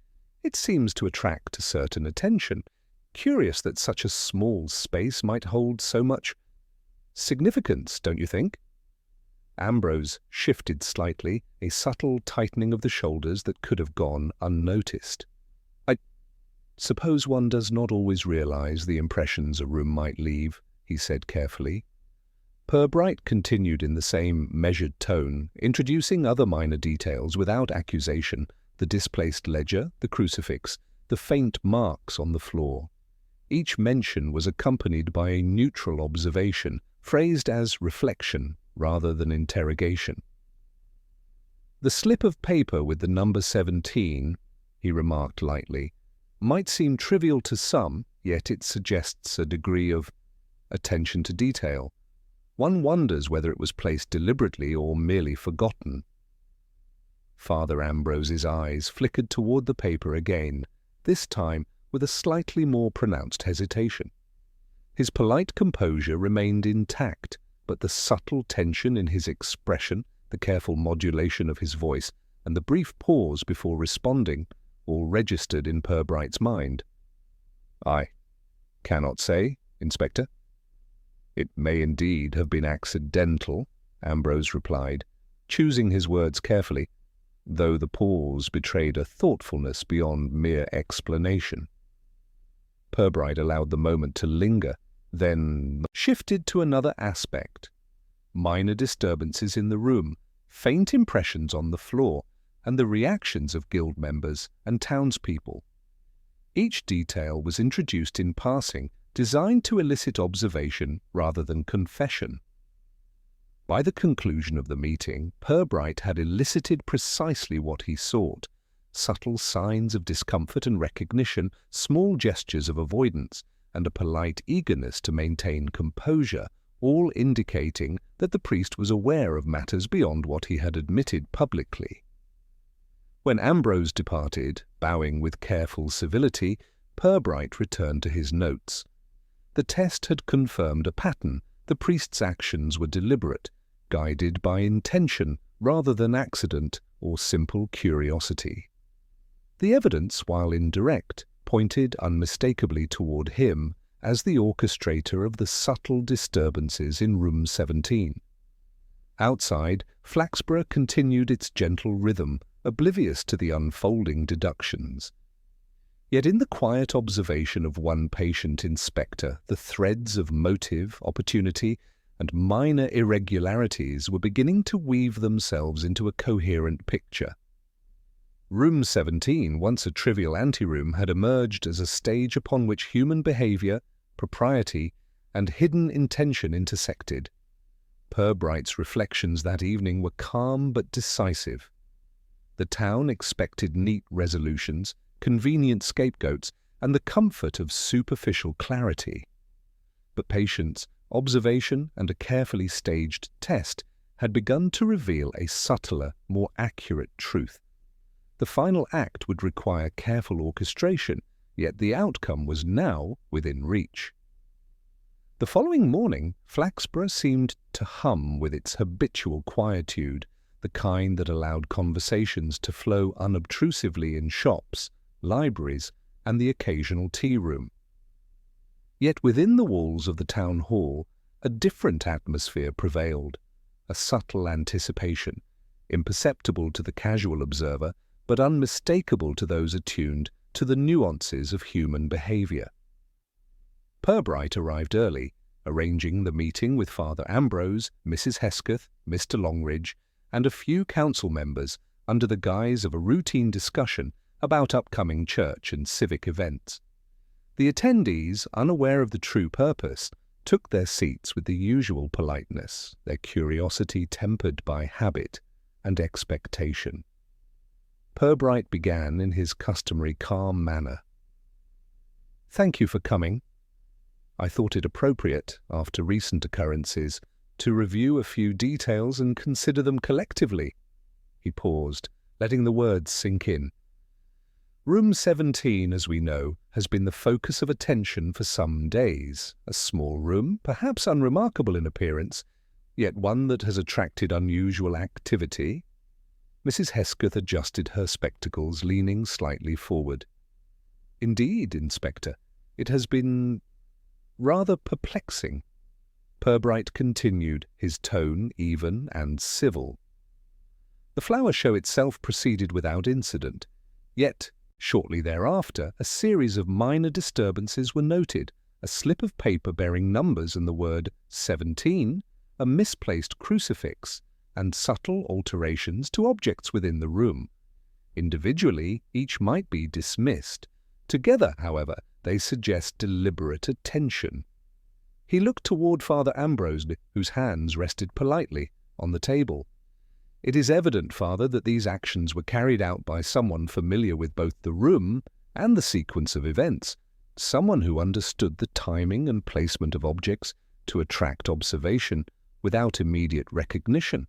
"It seems to attract a certain attention. Curious that such a small space might hold so much significance, don't you think?" Ambrose shifted slightly, a subtle tightening of the shoulders that could have gone unnoticed. "I suppose one does not always realize the impressions a room might leave," he said carefully. Purbright continued in the same measured tone, introducing other minor details without accusation: the displaced ledger, the crucifix, the the faint marks on the floor. Each mention was accompanied by a neutral observation, phrased as reflection rather than interrogation. "The slip of paper with the number 17, he remarked lightly, might seem trivial to some, yet it suggests a degree of attention to detail. One wonders whether it was placed deliberately or merely forgotten." Father Ambrose's eyes flickered toward the paper again, this time with a slightly more pronounced hesitation. His polite composure remained intact, but the subtle tension in his expression, the careful modulation of his voice, and the brief pause before responding, all registered in Purbright's mind. "I cannot say, Inspector." "It may indeed have been accidental," Ambrose replied, choosing his words carefully, though the pause betrayed a thoughtfulness beyond mere explanation. Purbright allowed the moment to linger, then shifted to another aspect. Minor disturbances in the room, faint impressions on the floor, and the reactions of guild members and townspeople. Each detail was introduced in passing, designed to elicit observation rather than confession. By the conclusion of the meeting, Purbright had elicited precisely what he sought: subtle signs of discomfort and recognition, small gestures of avoidance, and a polite eagerness to maintain composure, all indicating that the priest was aware of matters beyond what he had admitted publicly. When Ambrose departed, bowing with careful civility, Purbright returned to his notes. The test had confirmed a pattern. The priest's actions were deliberate, guided by intention rather than accident or simple curiosity. The evidence, while indirect, pointed unmistakably toward him as the orchestrator of the subtle disturbances in room 17. Outside, Flaxborough continued its gentle rhythm, oblivious to the unfolding deductions. Yet in the quiet observation of one patient inspector, the threads of motive, opportunity, and minor irregularities were beginning to weave themselves into a coherent picture. Room 17, once a trivial anteroom, had emerged as a stage upon which human behavior, propriety, and hidden intention intersected. Purbright's reflections that evening were calm but decisive. The town expected neat resolutions, convenient scapegoats, and the comfort of superficial clarity. But patience, observation, and a carefully staged test had begun to reveal a subtler, more accurate truth. The final act would require careful orchestration, yet the outcome was now within reach. The following morning, Flaxborough seemed to hum with its habitual quietude, the kind that allowed conversations to flow unobtrusively in shops, libraries, and the occasional tea-room. Yet within the walls of the town hall, a different atmosphere prevailed, a subtle anticipation, imperceptible to the casual observer, but unmistakable to those attuned to the nuances of human behavior. Purbright arrived early, arranging the meeting with Father Ambrose, Mrs. Hesketh, Mr. Longridge, and a few council members under the guise of a routine discussion about upcoming church and civic events. The attendees, unaware of the true purpose, took their seats with the usual politeness, their curiosity tempered by habit and expectation. Purbright began in his customary calm manner. "Thank you for coming. I thought it appropriate, after recent occurrences, to review a few details and consider them collectively." He paused, letting the words sink in. "Room 17, as we know, has been the focus of attention for some days. A small room, perhaps unremarkable in appearance, yet one that has attracted unusual activity." Mrs. Hesketh adjusted her spectacles, leaning slightly forward. "Indeed, Inspector, it has been rather perplexing." Purbright continued, his tone even and civil. "The flower show itself proceeded without incident, yet shortly thereafter a series of minor disturbances were noted: a slip of paper bearing numbers and the word 17, a misplaced crucifix, and subtle alterations to objects within the room. Individually, each might be dismissed. Together, however, they suggest deliberate attention. He looked toward Father Ambrose, whose hands rested politely on the table. It is evident, Father, that these actions were carried out by someone familiar with both the room and the sequence of events, someone who understood the timing and placement of objects to attract observation without immediate recognition.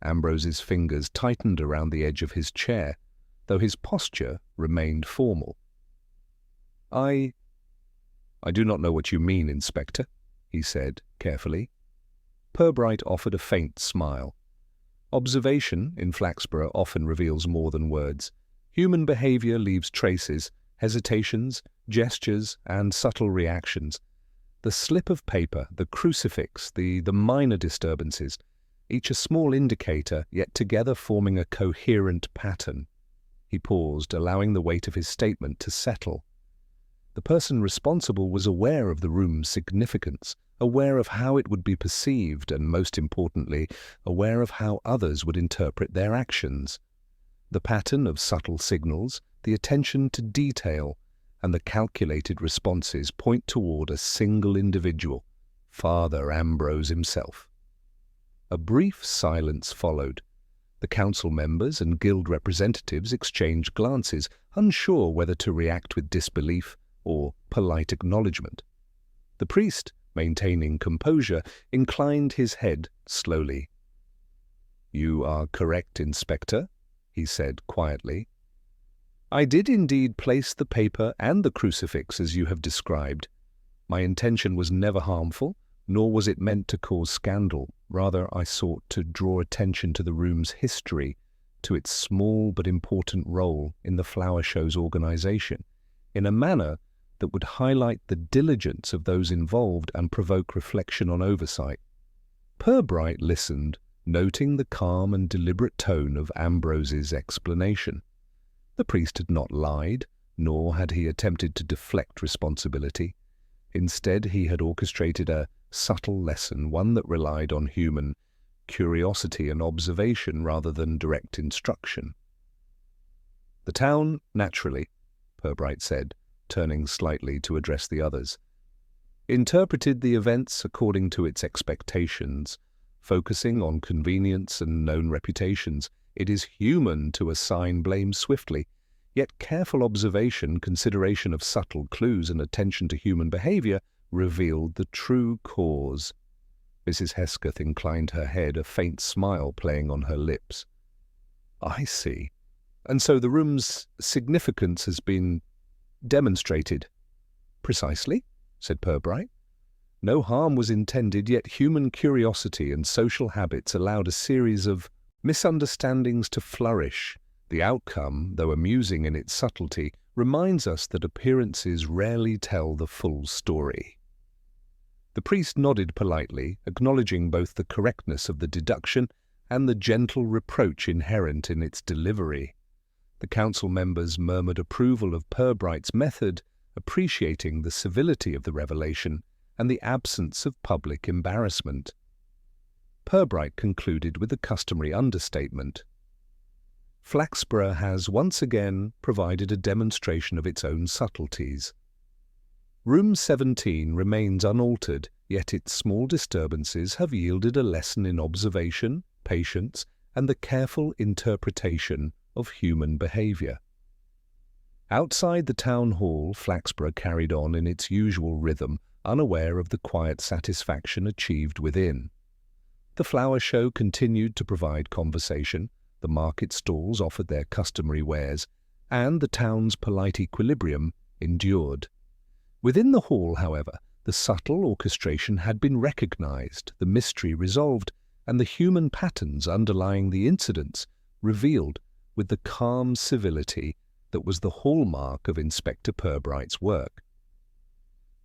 Ambrose's fingers tightened around the edge of his chair, though his posture remained formal. I do not know what you mean, Inspector, he said carefully. Purbright offered a faint smile. Observation in Flaxborough often reveals more than words. Human behavior leaves traces, hesitations, gestures, and subtle reactions. The slip of paper, the crucifix, the minor disturbances, each a small indicator, yet together forming a coherent pattern. He paused, allowing the weight of his statement to settle. The person responsible was aware of the room's significance, aware of how it would be perceived, and most importantly, aware of how others would interpret their actions. The pattern of subtle signals, the attention to detail, and the calculated responses point toward a single individual, Father Ambrose himself. A brief silence followed. The council members and guild representatives exchanged glances, unsure whether to react with disbelief or polite acknowledgement. The priest, maintaining composure, inclined his head slowly. "You are correct, Inspector," he said quietly. "I did indeed place the paper and the crucifix as you have described. My intention was never harmful, nor was it meant to cause scandal. Rather, I sought to draw attention to the room's history, to its small but important role in the flower show's organization, in a manner that would highlight the diligence of those involved and provoke reflection on oversight." Purbright listened, noting the calm and deliberate tone of Ambrose's explanation. The priest had not lied, nor had he attempted to deflect responsibility. Instead, he had orchestrated a subtle lesson, one that relied on human curiosity and observation rather than direct instruction. "The town, naturally," Purbright said, turning slightly to address the others, interpreted the events according to its expectations, focusing on convenience and known reputations. It is human to assign blame swiftly, yet careful observation, consideration of subtle clues, and attention to human behavior revealed the true cause. Mrs. Hesketh inclined her head, a faint smile playing on her lips. "I see. And so the room's significance has been demonstrated." "Precisely," said Purbright. "No harm was intended, yet human curiosity and social habits allowed a series of misunderstandings to flourish. The outcome, though amusing in its subtlety, reminds us that appearances rarely tell the full story." The priest nodded politely, acknowledging both the correctness of the deduction and the gentle reproach inherent in its delivery. The council members murmured approval of Purbright's method, appreciating the civility of the revelation and the absence of public embarrassment. Purbright concluded with the customary understatement. "Flaxborough has once again provided a demonstration of its own subtleties. Room 17 remains unaltered, yet its small disturbances have yielded a lesson in observation, patience, and the careful interpretation of human behavior." Outside the town hall, Flaxborough carried on in its usual rhythm, unaware of the quiet satisfaction achieved within. The flower show continued to provide conversation, the market stalls offered their customary wares, and the town's polite equilibrium endured. Within the hall, however, the subtle orchestration had been recognized, the mystery resolved, and the human patterns underlying the incidents revealed with the calm civility that was the hallmark of Inspector Purbright's work.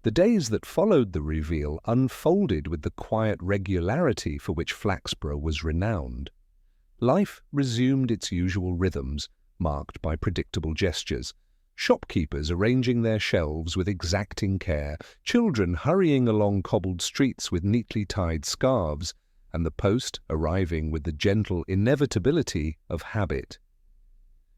The days that followed the reveal unfolded with the quiet regularity for which Flaxborough was renowned. Life resumed its usual rhythms, marked by predictable gestures, shopkeepers arranging their shelves with exacting care, children hurrying along cobbled streets with neatly tied scarves, and the post arriving with the gentle inevitability of habit.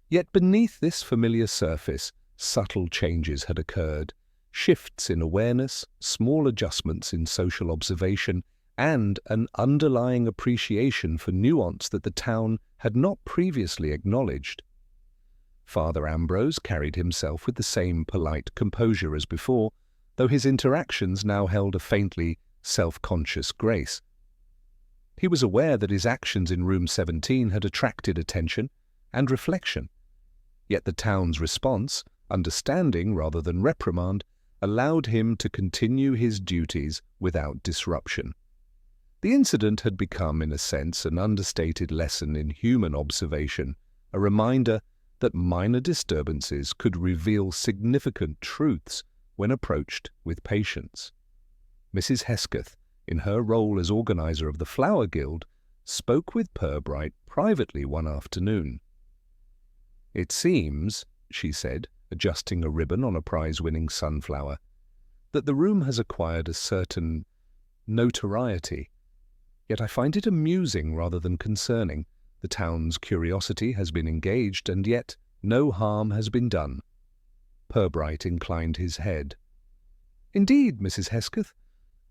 Yet beneath this familiar surface, Subtle changes had occurred, shifts in awareness, small adjustments in social observation, and an underlying appreciation for nuance that the town had not previously acknowledged. Father Ambrose carried himself with the same polite composure as before, though his interactions now held a faintly self-conscious grace. He was aware that his actions in room 17 had attracted attention and reflection, yet the town's response, understanding rather than reprimand, allowed him to continue his duties without disruption. The incident had become, in a sense, an understated lesson in human observation, a reminder that minor disturbances could reveal significant truths when approached with patience. Mrs. Hesketh, in her role as organizer of the Flower Guild, spoke with Purbright privately one afternoon. "It seems," she said, adjusting a ribbon on a prize-winning sunflower, "that the room has acquired a certain notoriety. Yet I find it amusing rather than concerning. The town's curiosity has been engaged, and yet no harm has been done." Purbright inclined his head. "Indeed, Mrs. Hesketh,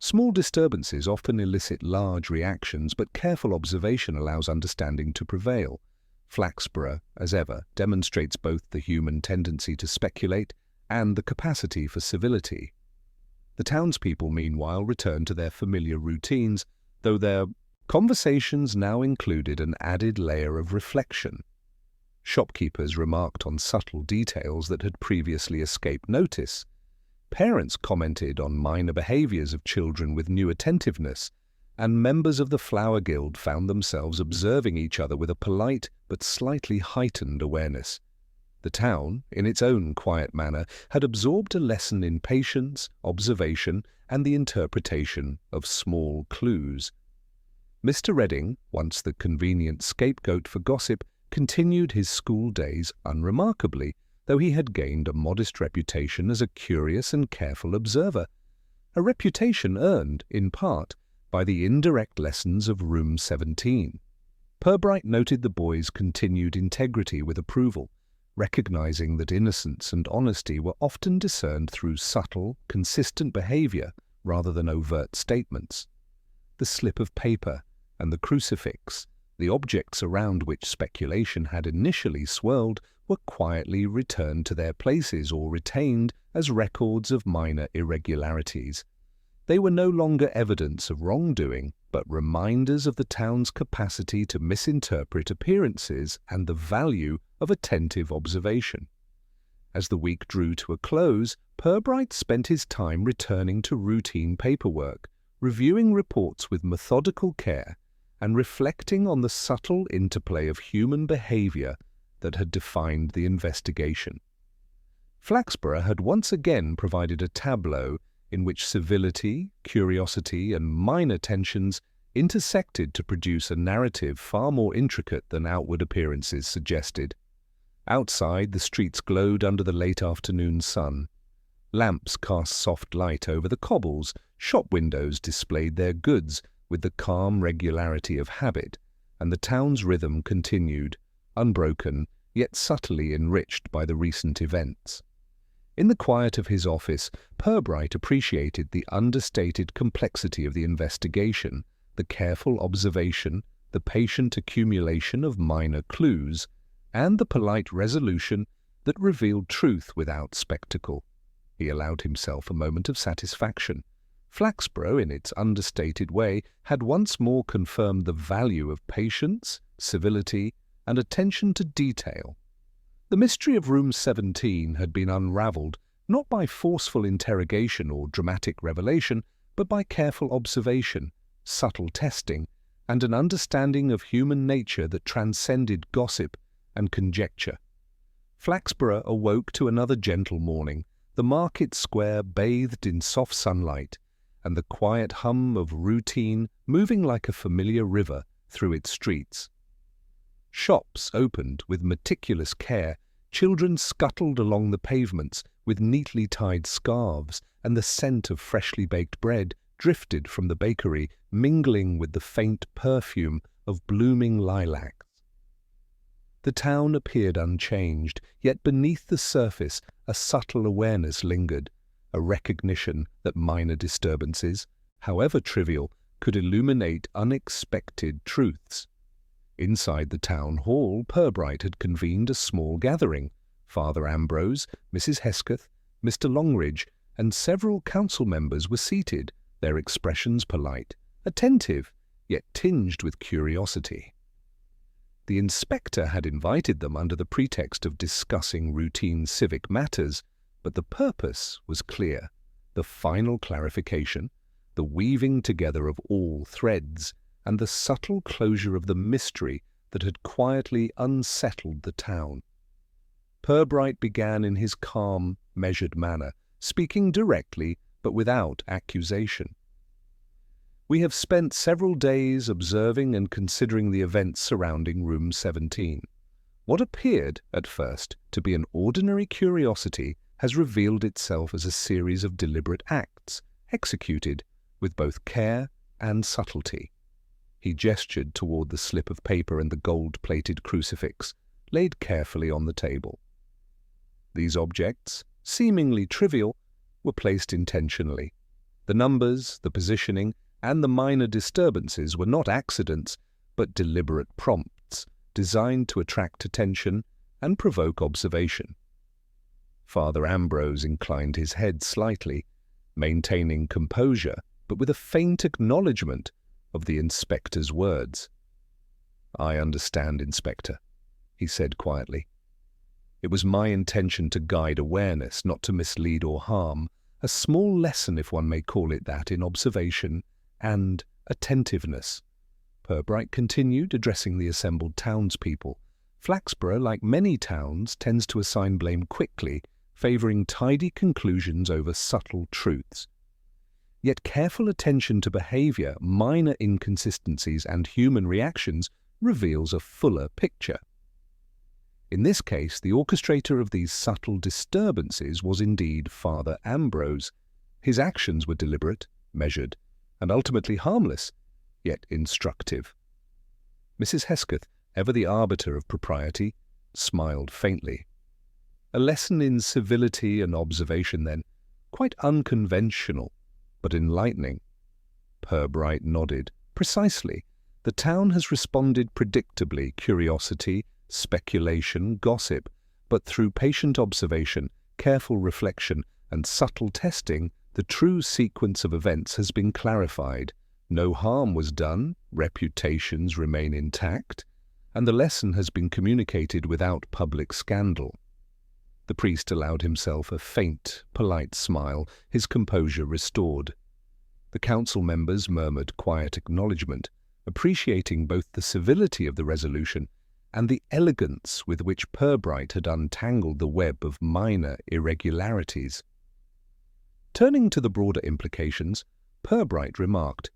small disturbances often elicit large reactions, but careful observation allows understanding to prevail. Flaxborough, as ever, demonstrates both the human tendency to speculate and the capacity for civility." The townspeople, meanwhile, returned to their familiar routines, though their conversations now included an added layer of reflection. Shopkeepers remarked on subtle details that had previously escaped notice. Parents commented on minor behaviors of children with new attentiveness, and members of the Flower Guild found themselves observing each other with a polite but slightly heightened awareness. The town, in its own quiet manner, had absorbed a lesson in patience, observation, and the interpretation of small clues. Mr. Redding, once the convenient scapegoat for gossip, continued his school days unremarkably, though he had gained a modest reputation as a curious and careful observer, a reputation earned, in part, by the indirect lessons of Room 17. Purbright noted the boy's continued integrity with approval, recognizing that innocence and honesty were often discerned through subtle, consistent behavior rather than overt statements. The slip of paper and the crucifix, the objects around which speculation had initially swirled, were quietly returned to their places or retained as records of minor irregularities. They were no longer evidence of wrongdoing, but reminders of the town's capacity to misinterpret appearances and the value of attentive observation. As the week drew to a close, Purbright spent his time returning to routine paperwork, reviewing reports with methodical care, and reflecting on the subtle interplay of human behavior that had defined the investigation. Flaxborough had once again provided a tableau in which civility, curiosity, and minor tensions intersected to produce a narrative far more intricate than outward appearances suggested. Outside, the streets glowed under the late afternoon sun. Lamps cast soft light over the cobbles, shop windows displayed their goods with the calm regularity of habit, and the town's rhythm continued, unbroken, yet subtly enriched by the recent events. In the quiet of his office, Purbright appreciated the understated complexity of the investigation, the careful observation, the patient accumulation of minor clues, and the polite resolution that revealed truth without spectacle. He allowed himself a moment of satisfaction. Flaxborough, in its understated way, had once more confirmed the value of patience, civility, and attention to detail. The mystery of Room 17 had been unravelled not by forceful interrogation or dramatic revelation, but by careful observation, subtle testing, and an understanding of human nature that transcended gossip and conjecture. Flaxborough awoke to another gentle morning, the market square bathed in soft sunlight, and the quiet hum of routine moving like a familiar river through its streets. Shops opened with meticulous care, children scuttled along the pavements with neatly tied scarves, and the scent of freshly baked bread drifted from the bakery, mingling with the faint perfume of blooming lilacs. The town appeared unchanged, yet beneath the surface a subtle awareness lingered, a recognition that minor disturbances, however trivial, could illuminate unexpected truths. Inside the town hall, Purbright had convened a small gathering. Father Ambrose, Mrs. Hesketh, Mr. Longridge, and several council members were seated, their expressions polite, attentive, yet tinged with curiosity. The inspector had invited them under the pretext of discussing routine civic matters, but the purpose was clear: the final clarification, the weaving together of all threads, and the subtle closure of the mystery that had quietly unsettled the town. Purbright began in his calm, measured manner, speaking directly but without accusation. We have spent several days observing and considering the events surrounding Room 17. What appeared, at first, to be an ordinary curiosity has revealed itself as a series of deliberate acts, executed with both care and subtlety. He gestured toward the slip of paper and the gold-plated crucifix, laid carefully on the table. These objects, seemingly trivial, were placed intentionally. The numbers, the positioning, and the minor disturbances were not accidents, but deliberate prompts, designed to attract attention and provoke observation. Father Ambrose inclined his head slightly, maintaining composure, but with a faint acknowledgement of the inspector's words. "I understand, Inspector," he said quietly. "It was my intention to guide awareness, not to mislead or harm, a small lesson, if one may call it that, in observation and attentiveness." Purbright continued, addressing the assembled townspeople. Flaxborough, like many towns, tends to assign blame quickly, favouring tidy conclusions over subtle truths. Yet careful attention to behaviour, minor inconsistencies, and human reactions reveals a fuller picture. In this case, the orchestrator of these subtle disturbances was indeed Father Ambrose. His actions were deliberate, measured, and ultimately harmless, yet instructive. Mrs. Hesketh, ever the arbiter of propriety, smiled faintly. A lesson in civility and observation, then, quite unconventional, but enlightening. Purbright nodded. Precisely. The town has responded predictably: curiosity, speculation, gossip, but through patient observation, careful reflection, and subtle testing, the true sequence of events has been clarified. No harm was done, reputations remain intact, and the lesson has been communicated without public scandal. The priest allowed himself a faint, polite smile, his composure restored. The council members murmured quiet acknowledgment, appreciating both the civility of the resolution and the elegance with which Purbright had untangled the web of minor irregularities. Turning to the broader implications, Purbright remarked,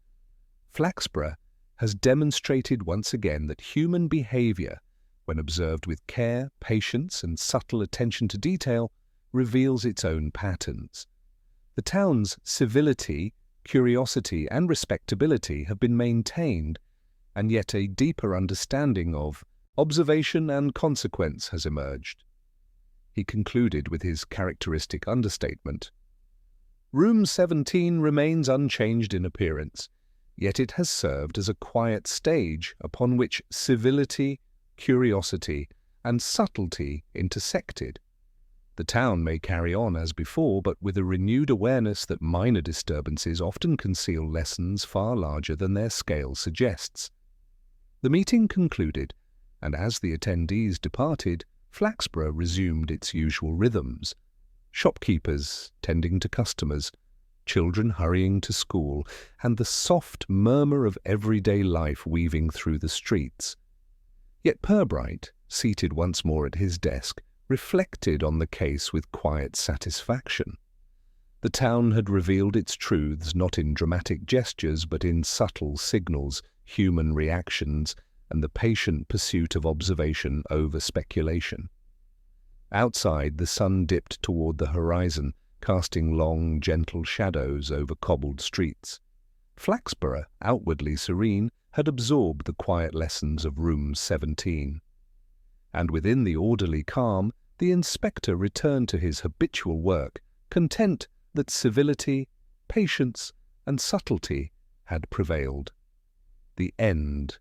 "Flaxborough has demonstrated once again that human behaviour, when observed with care, patience, and subtle attention to detail, reveals its own patterns. The town's civility, curiosity, and respectability have been maintained, and yet a deeper understanding of observation and consequence has emerged." He concluded with his characteristic understatement. "Room 17 remains unchanged in appearance, yet it has served as a quiet stage upon which civility, curiosity, and subtlety intersected. The town may carry on as before, but with a renewed awareness that minor disturbances often conceal lessons far larger than their scale suggests." The meeting concluded, and as the attendees departed, Flaxborough resumed its usual rhythms: shopkeepers tending to customers, children hurrying to school, and the soft murmur of everyday life weaving through the streets. Yet Purbright, seated once more at his desk, reflected on the case with quiet satisfaction. The town had revealed its truths not in dramatic gestures but in subtle signals, human reactions, and the patient pursuit of observation over speculation. Outside, the sun dipped toward the horizon, casting long, gentle shadows over cobbled streets. Flaxborough, outwardly serene, had absorbed the quiet lessons of Room 17. and within the orderly calm, the inspector returned to his habitual work, content that civility, patience, and subtlety had prevailed. The end.